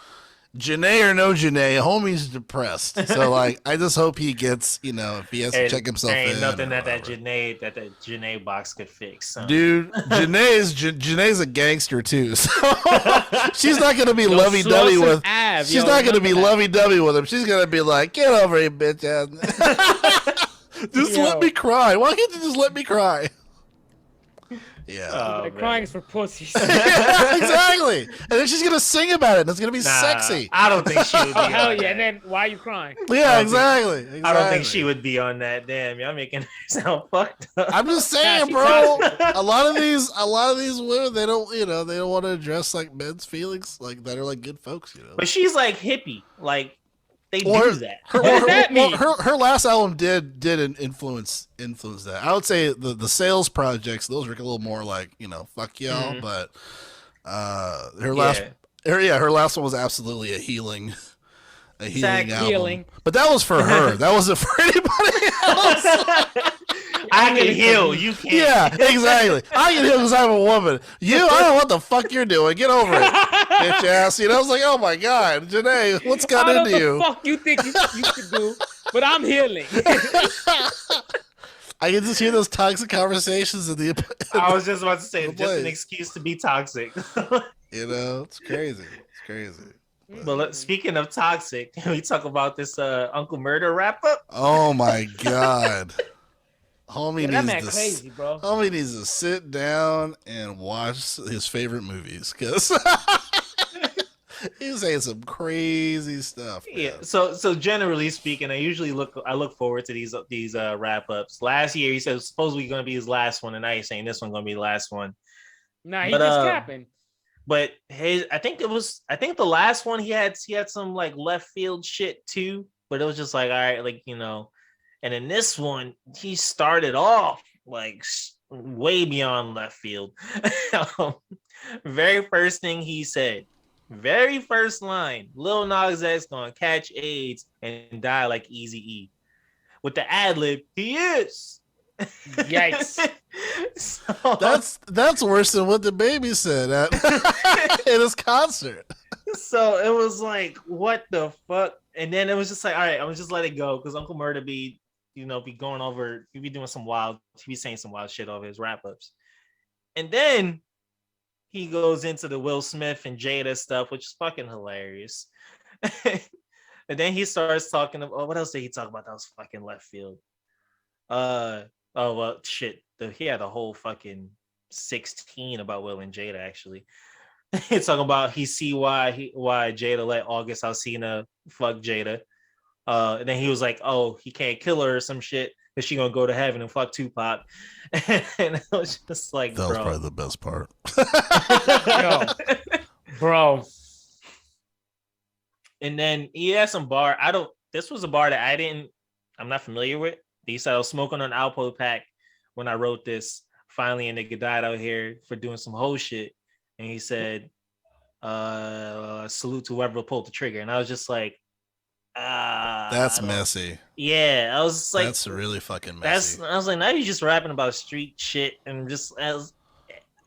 Janae or no Janae, homie's depressed. So like, I just hope he gets, you know, if he has to check himself in. Ain't nothing that Janae box could fix. Dude, Janae's a gangster too. So she's not gonna be lovey dovey with. She's not gonna be lovey dovey with him. She's gonna be like, get over here, bitch ass. Just let me cry. Why can't you just let me cry? Yeah, crying is for pussies. Yeah, exactly. And then she's gonna sing about it, and it's gonna be sexy. I don't think she would be. Hell yeah! And then why are you crying? Yeah, exactly. I don't think she would be on that. Damn, y'all making her sound fucked up. I'm just saying, bro. A lot of these women, they don't want to address like men's feelings, like that are like good folks, you know. But she's like hippie, like. They do that. Her last album did influence that. I would say the sales projects, those were a little more like, you know, fuck y'all. But her last one was absolutely a healing album. But that was for her. That wasn't for anybody else. I can heal. You can't. Yeah, exactly. I can heal because I'm a woman. I don't know what the fuck you're doing. Get over it, bitch ass. You know, I was like, oh my god, Janae, what's got into you? What the fuck you think you could do? But I'm healing. I can just hear those toxic conversations in the. I was just about to say, just an excuse to be toxic. You know, it's crazy. It's crazy. But speaking of toxic, can we talk about this Uncle Murder wrap up? Oh my god. Homie needs to sit down and watch his favorite movies because he's saying some crazy stuff. Man. Yeah. So generally speaking, I look forward to these wrap ups. Last year he said it was supposedly going to be his last one, and now he's saying this one's going to be the last one. Nah, he just capping. But I think the last one he had some like left field shit too, but it was just like, all right, like, you know. And in this one, he started off like way beyond left field. Very first thing he said, very first line, Lil Nas X gonna catch AIDS and die like Eazy-E. With the ad lib, he is. Yikes. So, that's worse than what the baby said at in his concert. So it was like, what the fuck? And then it was just like, all right, I'm gonna just let it go because Uncle Murder be going over, he be doing he be saying some wild shit over his wrap ups. And then he goes into the Will Smith and Jada stuff, which is fucking hilarious. And then he starts talking about, what else did he talk about that was fucking left field? He had a whole fucking 16 about Will and Jada, actually. He's talking about he see why Jada let August Alsina fuck Jada. And then he was like, oh, he can't kill her or some shit because she gonna go to heaven and fuck Tupac. And it was just like, that was probably the best part. Yo, bro. And then he had some bar. This was a bar that I'm not familiar with. He said I was smoking on Alpo pack when I wrote this. Finally, a nigga died out here for doing some whole shit. And he said, salute to whoever pulled the trigger. And I was just like, That's messy. Yeah, I was like, that's really fucking messy. I was like, now you're just rapping about street shit, and just as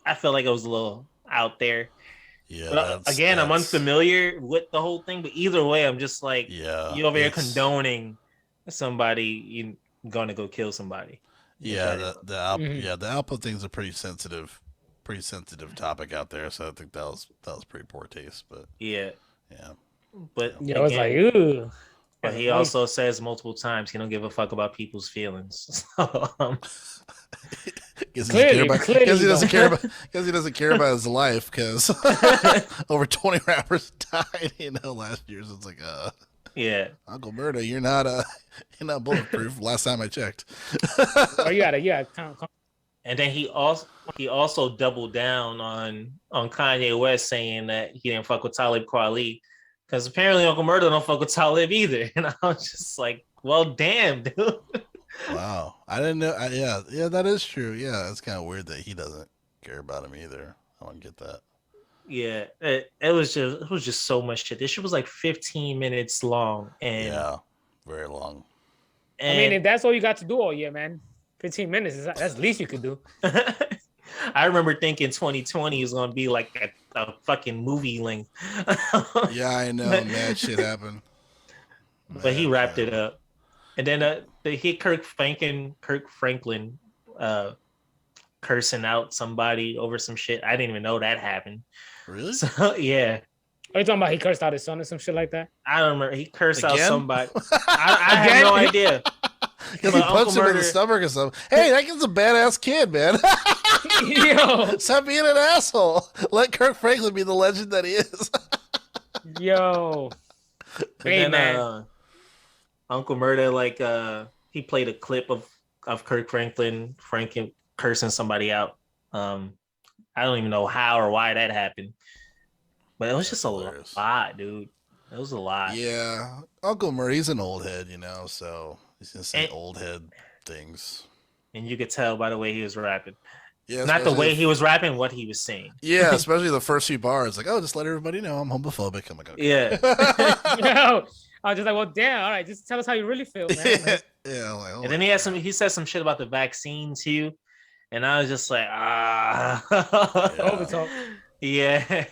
I felt like it was a little out there. Yeah. But again, I'm unfamiliar with the whole thing. But either way, I'm just like, yeah, you over here condoning somebody going to go kill somebody. Yeah, the Alpo thing's a pretty sensitive topic out there. So I think that was pretty poor taste. But yeah. But yeah, I was like, ooh. But he also says multiple times he don't give a fuck about people's feelings. Because he doesn't care about his life. Because over 20 rappers died, last year. So it's like, yeah, Uncle Murda, you're not bulletproof. Last time I checked. Oh, you gotta. And then he also doubled down on Kanye West saying that he didn't fuck with Talib Kweli. Because apparently Uncle Murda don't fuck with Talib either. And I was just like, well, damn, dude. Wow. I didn't know. Yeah, that is true. Yeah, it's kind of weird that he doesn't care about him either. I don't get that. Yeah, it was just so much shit. This shit was like 15 minutes long. And yeah, very long. I mean, if that's all you got to do all year, man, 15 minutes, that's the least you could do. I remember thinking 2020 is going to be like a fucking movie length. Yeah, I know. Mad shit happened. But he wrapped it up. And then they hit Kirk Franklin cursing out somebody over some shit. I didn't even know that happened. Really? So, yeah. Are you talking about he cursed out his son or some shit like that? I don't remember. He cursed out somebody. I have no idea. Because he punched him in the stomach or something. Hey, that kid's a badass kid, man. Yo, stop being an asshole. Let Kirk Franklin be the legend that he is. Yo. Hey, man. Uncle Murda, he played a clip of Kirk Franklin cursing somebody out. I don't even know how or why that happened. But it was just a lot, dude. It was a lot. Yeah. Uncle Murda, he's an old head, so he's going to say old head things. And you could tell by the way he was rapping. Yeah, not the way he was rapping, what he was saying. Yeah, especially the first few bars. Like, just let everybody know I'm homophobic. I'm like, okay. Yeah. Yo, I was just like, well, damn, all right, just tell us how you really feel, man. Yeah. Like, and then he said some shit about the vaccine too. And I was just like, COVID talk. Yeah.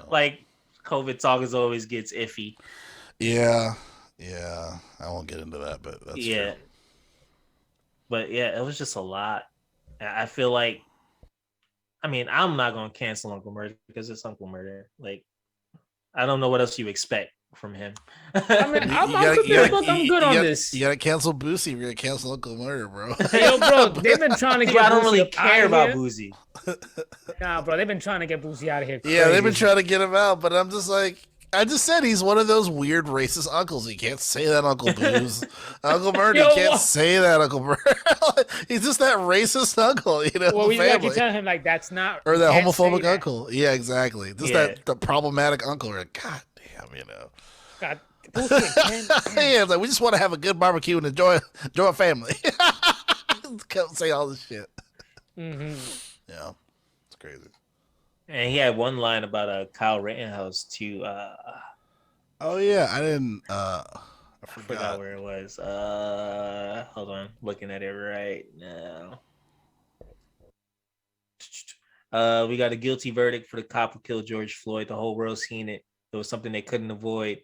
Like COVID talk always gets iffy. Yeah. I won't get into that, but that's true. But yeah, it was just a lot. I feel like, I'm not gonna cancel Uncle Murda because it's Uncle Murda. Like, I don't know what else you expect from him. I'm good on this. You gotta cancel Boosie. You're gonna cancel Uncle Murda, bro. Yo, bro, they've been trying to get. I don't really care about Boosie. Nah, bro, they've been trying to get Boosie out of here. Yeah, they've been trying to get him out, but I'm just like, I just said he's one of those weird racist uncles. You can't say that, Uncle Booze. Uncle Murda, you can't say that, Uncle Murda. He's just that racist uncle, Well, we like to tell him like that's not, or that homophobic uncle. Yeah, exactly. Just that the problematic uncle. Or God damn, God, Boosie, yeah, it's like we just want to have a good barbecue and enjoy a family. Can't say all this shit. Mm-hmm. Yeah, it's crazy. And he had one line about Kyle Rittenhouse too. Oh yeah, I didn't. I forgot where it was. Hold on, looking at it right now. We got a guilty verdict for the cop who killed George Floyd. The whole world's seen it. It was something they couldn't avoid.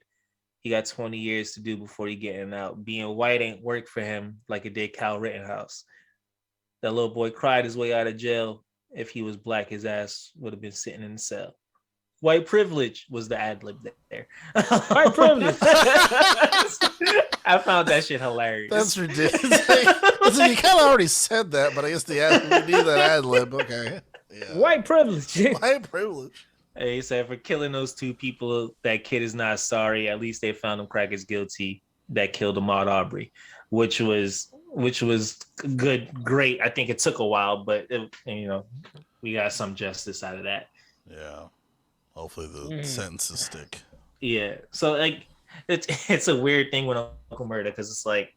He got 20 years to do before he getting out. Being white ain't work for him like it did Kyle Rittenhouse. That little boy cried his way out of jail. If he was black, his ass would have been sitting in the cell. White privilege was the ad lib there. White privilege. I found that shit hilarious. That's ridiculous. You kind of already said that, but I guess we need that ad lib. Okay. Yeah. White privilege. White privilege. Hey, he said for killing those two people, that kid is not sorry. At least they found him crackers guilty that killed Ahmaud Arbery, which was great. I think it took a while, but we got some justice out of that. Yeah. Hopefully the sentences stick. Yeah. So like it's a weird thing with Uncle Murda because it's like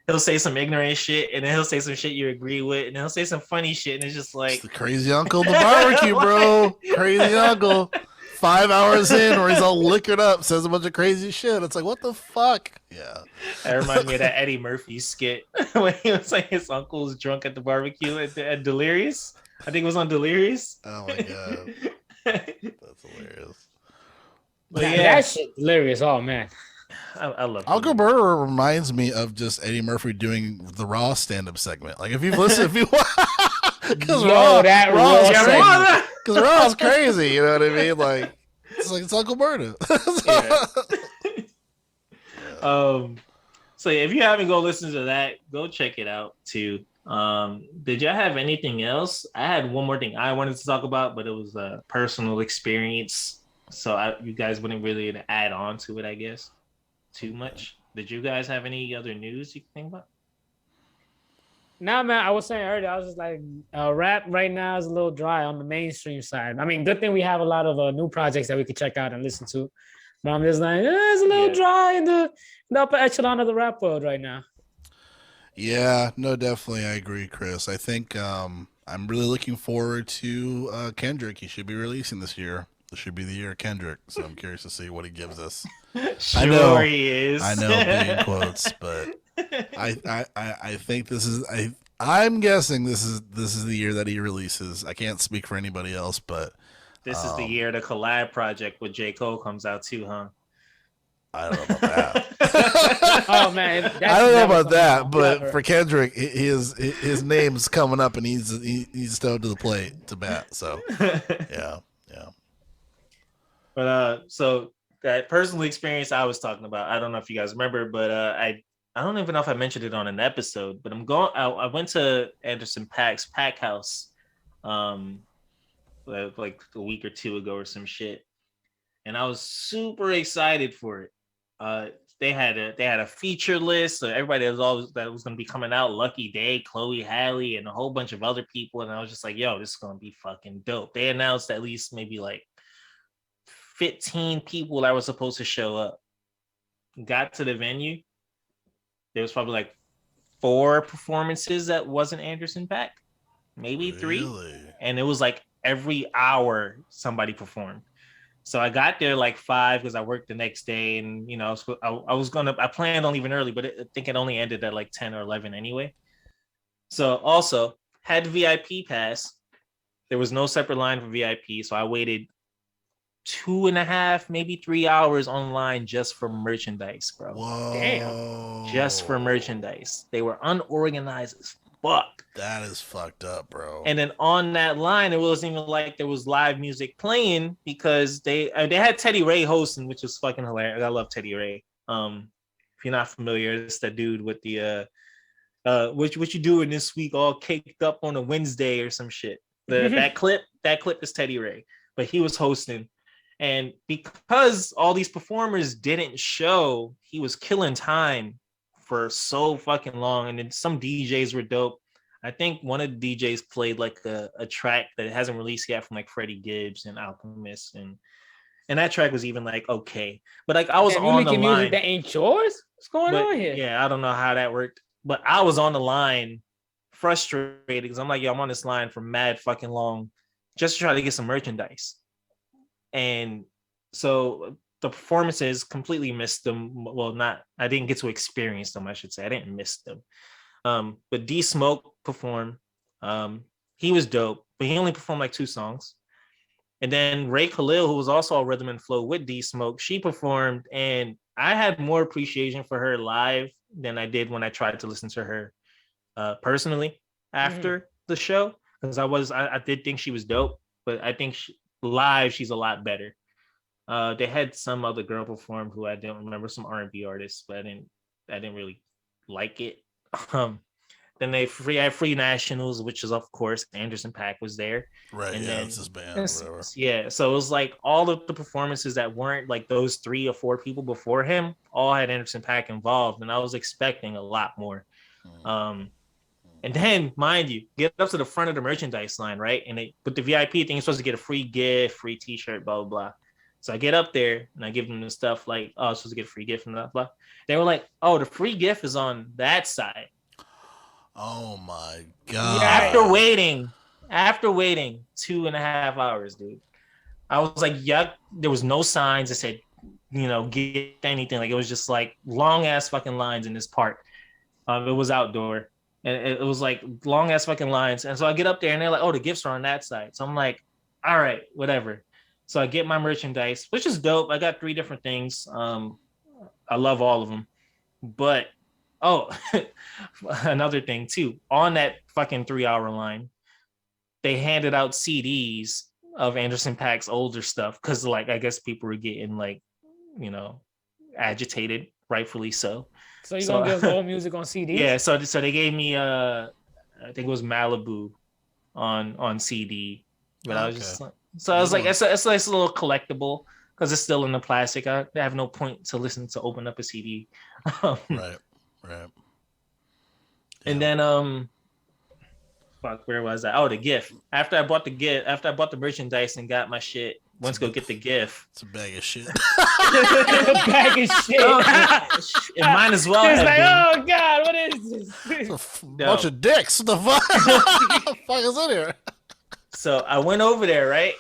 he'll say some ignorant shit, and then he'll say some shit you agree with, and then he'll say some funny shit, and it's just It's like the crazy uncle at the barbecue, bro. Crazy uncle. 5 hours in, where he's all liquored up, says a bunch of crazy shit. It's like, what the fuck? Yeah. that reminded me of that Eddie Murphy skit when he was like his uncle's drunk at the barbecue at Delirious. I think it was on Delirious. Oh my god, that's hilarious. But That, yeah, that shit hilarious. Oh man. I love Uncle Delirious. Burr reminds me of just Eddie Murphy doing the Raw stand-up segment. Like if you've listened, if you because Yo, that Raw Yeah, segment. Raw- because Raw's crazy. You know what I mean? Like it's Uncle Burr. Yeah. So if you haven't go listen to that, go check it out too. Did y'all have anything else? I had one more thing I wanted to talk about, but it was a personal experience, so you guys wouldn't really add on to it, I guess, too much. Did you guys have any other news you can think about? Nah, man, I was saying earlier, I was just like, rap right now is a little dry on the mainstream side. I mean, good thing we have a lot of new projects that we could check out and listen to. But I'm just like, it's a little dry in the upper echelon of the rap world right now. Yeah, no, definitely, I agree, Chris. I think I'm really looking forward to Kendrick. He should be releasing this year. This should be the year of Kendrick. So I'm curious to see what he gives us. Sure, I know, he is. I know, big in quotes, but I think this is I'm guessing this is the year that he releases. I can't speak for anybody else, but This is the year the collab project with J. Cole comes out too, huh? I don't know about that. Oh man, I don't know about that, something but clever. for Kendrick, his name's coming up and he's stowed to the plate to bat. So yeah. But so that personal experience I was talking about, I don't know if you guys remember, but I don't even know if I mentioned it on an episode, but I went to Anderson Paak's Pack House like a week or two ago or some shit. And I was super excited for it. They had a feature list, so everybody that was going to be coming out. Lucky Day, Chloe Halle, and a whole bunch of other people. And I was just like, "Yo, this is going to be fucking dope." They announced at least maybe like 15 people that were supposed to show up. Got to the venue. There was probably like 4 performances that wasn't Anderson Paak, maybe 3, Really? and it was like every hour somebody performed. So I got there like 5 because I worked the next day, and I planned on leaving early, but I think it only ended at like 10 or 11 anyway. So also had VIP pass. There was no separate line for VIP, so I waited 2.5, maybe 3 hours online just for merchandise, bro. Whoa. Damn. Just for merchandise. They were unorganized as fuck. That is fucked up, bro. And then on that line, it wasn't even like there was live music playing because they had Teddy Ray hosting, which was fucking hilarious. I love Teddy Ray. If you're not familiar, it's that dude with the what you doing this week all caked up on a Wednesday or some shit. That clip is Teddy Ray, but he was hosting. And because all these performers didn't show, he was killing time for so fucking long. And then some DJs were dope. I think one of the DJs played like a track that hasn't released yet from like Freddie Gibbs and Alchemist, and that track was even like okay. But like I was Damn, on the making line. music that ain't yours? What's going on here? Yeah, I don't know how that worked. But I was on the line frustrated because I'm like, yo, I'm on this line for mad fucking long just to try to get some merchandise. And so the performances completely missed them. Well, I didn't get to experience them, I should say. I didn't miss them. But D Smoke performed. He was dope, but he only performed like 2 songs. And then Ray Khalil, who was also on Rhythm and Flow with D Smoke, she performed, and I had more appreciation for her live than I did when I tried to listen to her personally after the show, because I did think she was dope, but I think live she's a lot better. They had some other girl perform who I don't remember, some R&B artists, but I didn't really like it. Then they had Free Nationals, which is of course Anderson .Paak was there. Right, and yeah, then, it's his band, whatever. Yeah, so it was like all of the performances that weren't like those 3 or 4 people before him all had Anderson .Paak involved, and I was expecting a lot more. And then, mind you, get up to the front of the merchandise line, right? And with the VIP thing, you're supposed to get a free gift, free T-shirt, blah blah blah. So I get up there and I give them the stuff like, oh, I was supposed to get a free gift and blah blah. They were like, oh, the free gift is on that side. Oh my Yeah. After waiting 2.5 hours, dude. I was like, yeah, there was no signs that said, get anything. Like it was just like long ass fucking lines in this park. It was outdoor, and it was like long ass fucking lines. And so I get up there, and they're like, "Oh, the gifts are on that side." So I'm like, "All right, whatever." So I get my merchandise, which is dope. I got 3 different things. I love all of them, but oh, another thing too. On that fucking 3-hour line, they handed out CDs of Anderson .Paak's older stuff because, like, I guess people were getting like, agitated, rightfully so. So you're gonna give us old music on CD? Yeah, so they gave me I think it was Malibu on CD, but I was just like, so I was like, it's a little collectible because it's still in the plastic. I have no point to open up a CD. Right. And then fuck, where was I? Oh, the gift. After I bought the merchandise and got my shit, went to go get the gift. It's a bag of shit. A bag of shit. It might as well It's have like, been. oh God, what is this? Bunch of dicks. What the fuck? What the fuck is in here? So I went over there, right?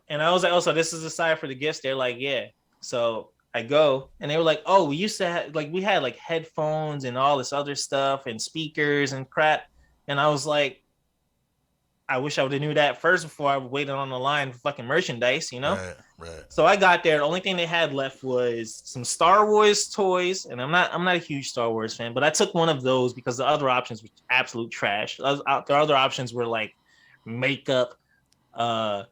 And I was like, oh, so this is the side for the gifts. They're like, yeah. So I go and they were like, oh, we used to have we had like headphones and all this other stuff and speakers and crap. And I was like, I wish I would have knew that first before I waited on the line for fucking merchandise, Right. So I got there. The only thing they had left was some Star Wars toys, and I'm not a huge Star Wars fan, but I took one of those because the other options were absolute trash. The other options were like makeup, a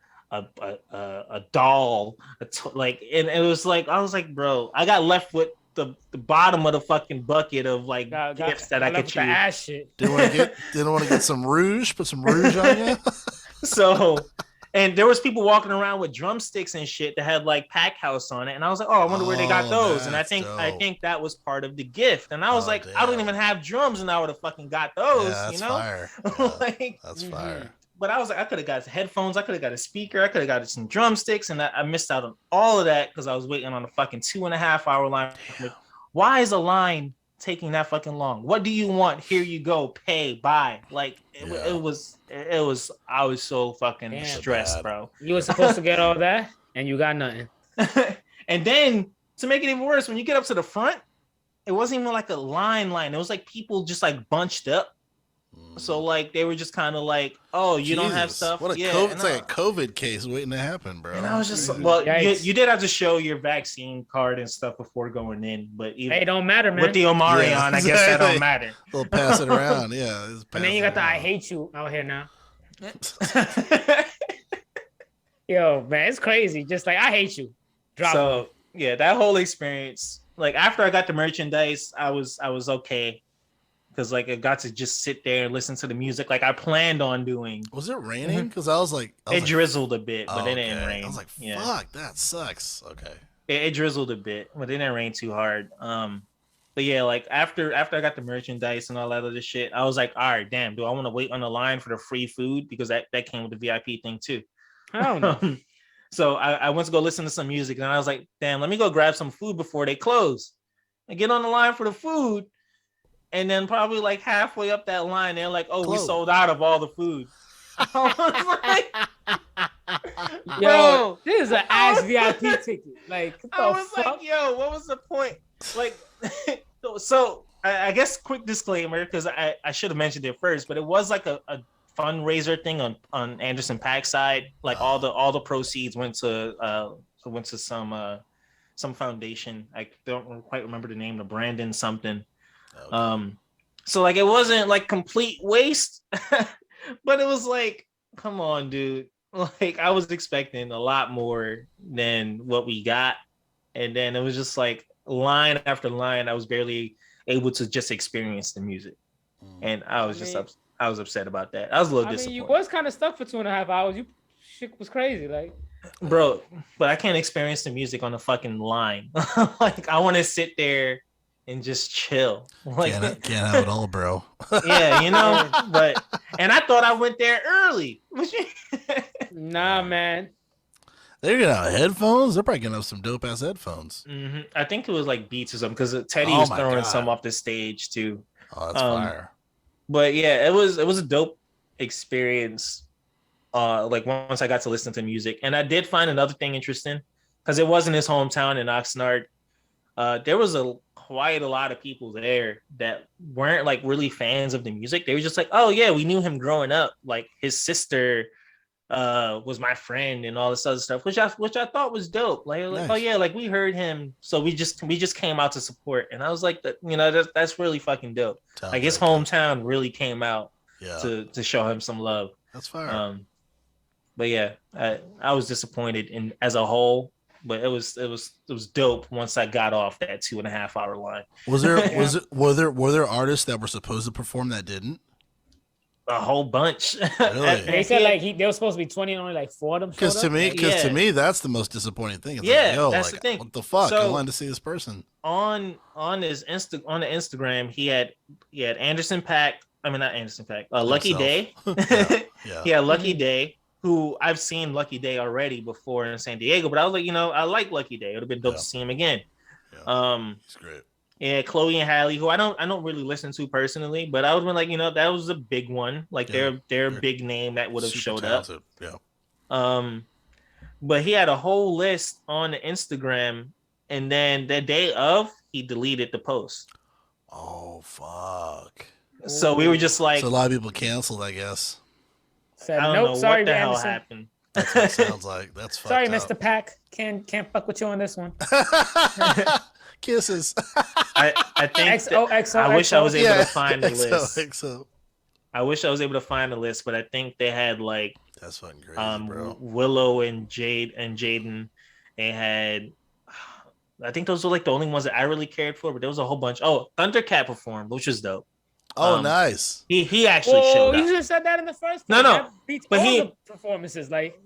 doll, and it was like I was like, bro, I got left with the bottom of the fucking bucket of like gifts that I could choose. Ass shit. Didn't want to get some rouge? Put some rouge on you? So, and there was people walking around with drumsticks and shit that had like Pack House on it, and I was like, oh, I wonder where they got those. And I think that was part of the gift. And I was like, damn. I don't even have drums, and I would have fucking got those. Yeah, that's fire. Yeah, that's fire. But I was like, I could have got headphones, I could have got a speaker, I could have got some drumsticks, and I missed out on all of that because I was waiting on a fucking 2.5-hour line. Why is a line taking that fucking long? What do you want? Here you go, pay, buy. Like it was. I was so fucking stressed, bro. You were supposed to get all that, and you got nothing. And then to make it even worse, when you get up to the front, it wasn't even like a line. It was like people just like bunched up. So like they were just kind of like, oh, you don't have stuff. It's like a COVID case waiting to happen, bro. And I was just you did have to show your vaccine card and stuff before going in, but it don't matter, man. With the Omari on, I guess that don't matter. We'll pass it around, yeah. And then you got the I hate you out here now. Yo, man, it's crazy. Just like I hate you. Yeah, that whole experience. Like after I got the merchandise, I was okay. Because like I got to just sit there and listen to the music like I planned on doing. Was it raining? Because I was like, drizzled a bit, but it didn't rain. I was like, fuck, that sucks. Okay. It drizzled a bit, but it didn't rain too hard. But yeah, like after I got the merchandise and all that other shit, I was like, all right, damn, do I want to wait on the line for the free food? Because that came with the VIP thing too. I don't know. So I went to go listen to some music and I was like, damn, let me go grab some food before they close. I get on the line for the food. And then probably like halfway up that line, they're like, "Oh, we sold out of all the food." I was like, "Yo, this is an ass VIP ticket." Like, I was like, "Yo, what was the point?" Like, so I guess quick disclaimer because I should have mentioned it first, but it was like a fundraiser thing on Anderson .Paak's side. Like all the proceeds went to some foundation. I don't quite remember the name, the Brandon something. Okay. So like it wasn't like complete waste, but it was like, come on, dude. Like I was expecting a lot more than what we got, and then it was just like line after line. I was barely able to just experience the music, and I was upset about that. I was a little disappointed. You was kind of stuck for 2.5 hours. You shit was crazy, like. Bro, but I can't experience the music on the fucking line. Like I want to sit there and just chill. Like can't have it all, bro. Yeah, and I thought I went there early. Nah, man. They're gonna have headphones. They're probably gonna have some dope ass headphones. I think it was like beats or something because Teddy Oh was my throwing God. some off the stage too. Oh, that's Um, fire. But yeah, it was a dope experience. Like once I got to listen to music, and I did find another thing interesting because it wasn't his hometown in Oxnard. There was quite a lot of people there that weren't like really fans of the music. They were just like, oh yeah, we knew him growing up. Like his sister was my friend and all this other stuff, which I thought was dope. Like Nice. oh yeah, like we heard him, so we just came out to support. And I was like, that's really fucking dope. Like his hometown really came out to show him some love. That's fire. But yeah, I was disappointed in as a whole, but it was dope once I got off that 2.5 hour line. Were there artists that were supposed to perform that didn't? A whole bunch. Really? They said like they were supposed to be 20 and only like 4 of them. Because to me, that's the most disappointing thing. It's like, yo, that's like, the thing. what the fuck? So, I wanted to see this person. On the Instagram, he had Anderson Paak. I mean, not Anderson Paak. Lucky Day. Yeah. Yeah, Lucky Day. Who I've seen Lucky Day already before in San Diego, but I was like, I like Lucky Day. It would have been dope to see him again. Yeah. He's great. Yeah, Chloe and Halle, who I don't really listen to personally, but I would have been like, that was a big one. Like they're a big name that would have showed talented. up. Yeah. But he had a whole list on the Instagram, and then the day of, he deleted the post. Oh fuck. So we were just like, so a lot of people canceled, I guess. Said, I don't know sorry, what the hell Anderson. happened. That's what it sounds like. That's fucked Sorry, up. Mr. Pack. Can't fuck with you on this one. Kisses. I think XOXO. I wish I was able to find the list. XO. I wish I was able to find the list, but I think they had like That's fucking crazy, bro. Willow and Jaden. They had, I think those were like the only ones that I really cared for, but there was a whole bunch. Oh, Thundercat performed, which was dope. Oh, nice. He actually showed up. You should have said that in the first No, place. no. That beats But all he- the performances. Like,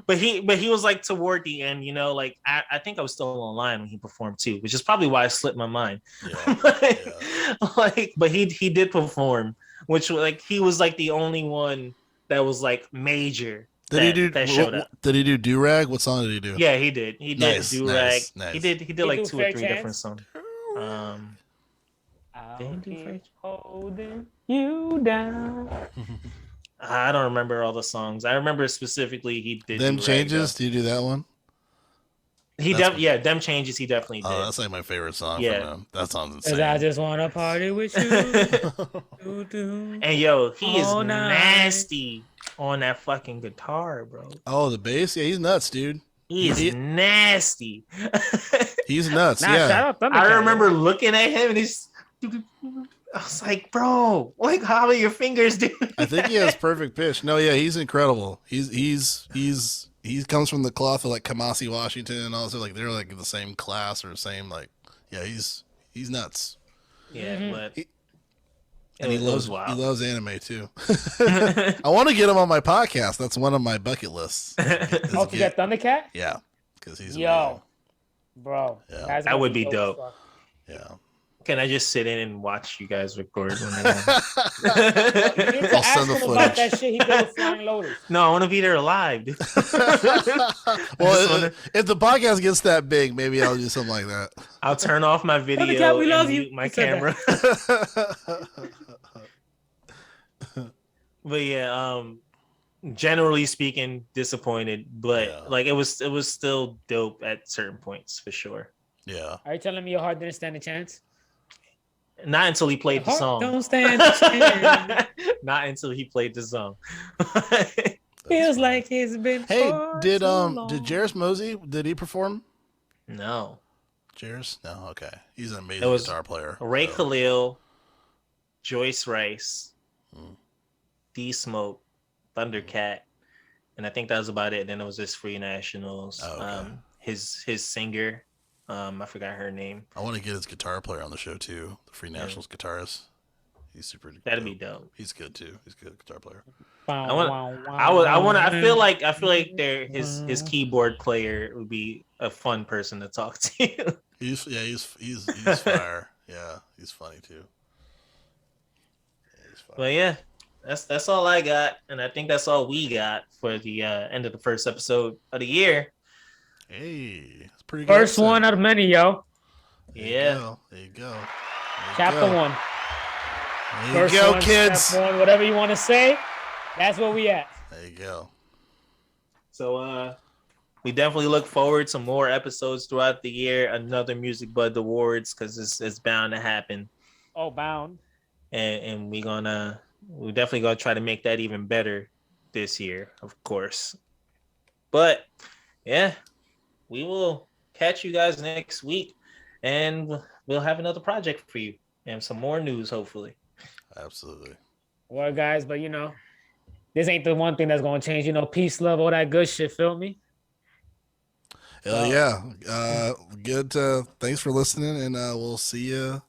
but he was like toward the end, like I think I was still online when he performed too, which is probably why I slipped my mind. Yeah. Like, but he did perform, which like he was like the only one that was like major. That showed up? Did he do Do Rag? What song did he do? Yeah, he did. He did Nice, do nice, rag. nice. He did like do 2 or Fair 3 Chance? different songs. I'll Did he do Fair keep holding you down. I don't remember all the songs. I remember specifically he did. Them do Changes. Rag, Do you do that one? though. Them Changes. He definitely did. Oh, that's like my favorite song Yeah. from him. That song's Cause insane. I just wanna party with you. And yo, he is All night. nasty on that fucking guitar, bro. Oh, the bass? Yeah, he's nuts, dude. He is nasty. He's nuts. Nah, yeah. shout out Thundercat. I remember looking at him and he's. I was like, bro, like how are your fingers doing? I think he has perfect pitch. No, yeah, he's incredible. He comes from the cloth of like Kamasi Washington and also like they're like in the same class or same like yeah, he's nuts. Yeah, but And it was wild. he loves anime too. I want to get him on my podcast. That's one of my bucket lists. Oh, to get Thundercat? Yeah, because he's Yo, amazing. bro. Yeah. That's That would be as dope. fuck. Yeah. Can I just sit in and watch you guys record? You need to I'll ask send the him about footage. that shit he did with Flying Lotus. No, I want to be there live. Dude. Well, if the podcast gets that big, maybe I'll do something like that. I'll turn off my video Thundercat, we and love you. mute my He said camera. But yeah, generally speaking, disappointed. But Yeah. like it was still dope at certain points for sure. Yeah. Are you telling me your heart didn't stand a chance? Not until he played the Heart song. don't stand a chance. Not until he played the song. Feels like it's been. Hey, far did too long. Jairus Mosey, did he perform? No. Jairus? No, okay. He's an amazing It was guitar player. Ray so- Khalil, Joyce Rice, Hmm. D Smoke, Thundercat, and I think that was about it. Then it was just Free Nationals. Oh, okay. His singer, I forgot her name. I want to get his guitar player on the show too. The Free Nationals guitarist. He's super. That'd be dope. He's good too. He's a good guitar player. I feel like his keyboard player would be a fun person to talk to. He's fire. Yeah, he's funny too. Yeah, he's fire. But yeah, that's all I got, and I think that's all we got for the end of the first episode of the year. Hey, it's pretty good. First one out of many, yo. There Yeah. you go. There you go. There you Chapter go. 1. There First you go, one, kids. step 1, whatever you want to say. That's where we at. There you go. So we definitely look forward to more episodes throughout the year. Another Music Bud Awards because it's bound to happen, Oh, bound. and we're definitely gonna try to make that even better this year, of course. But yeah, we will catch you guys next week, and we'll have another project for you and some more news, hopefully. Absolutely. Well, guys, but this ain't the one thing that's gonna change. Peace, love, all that good shit. Feel me? Hell yeah. Good. Thanks for listening, and we'll see you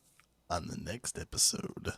on the next episode.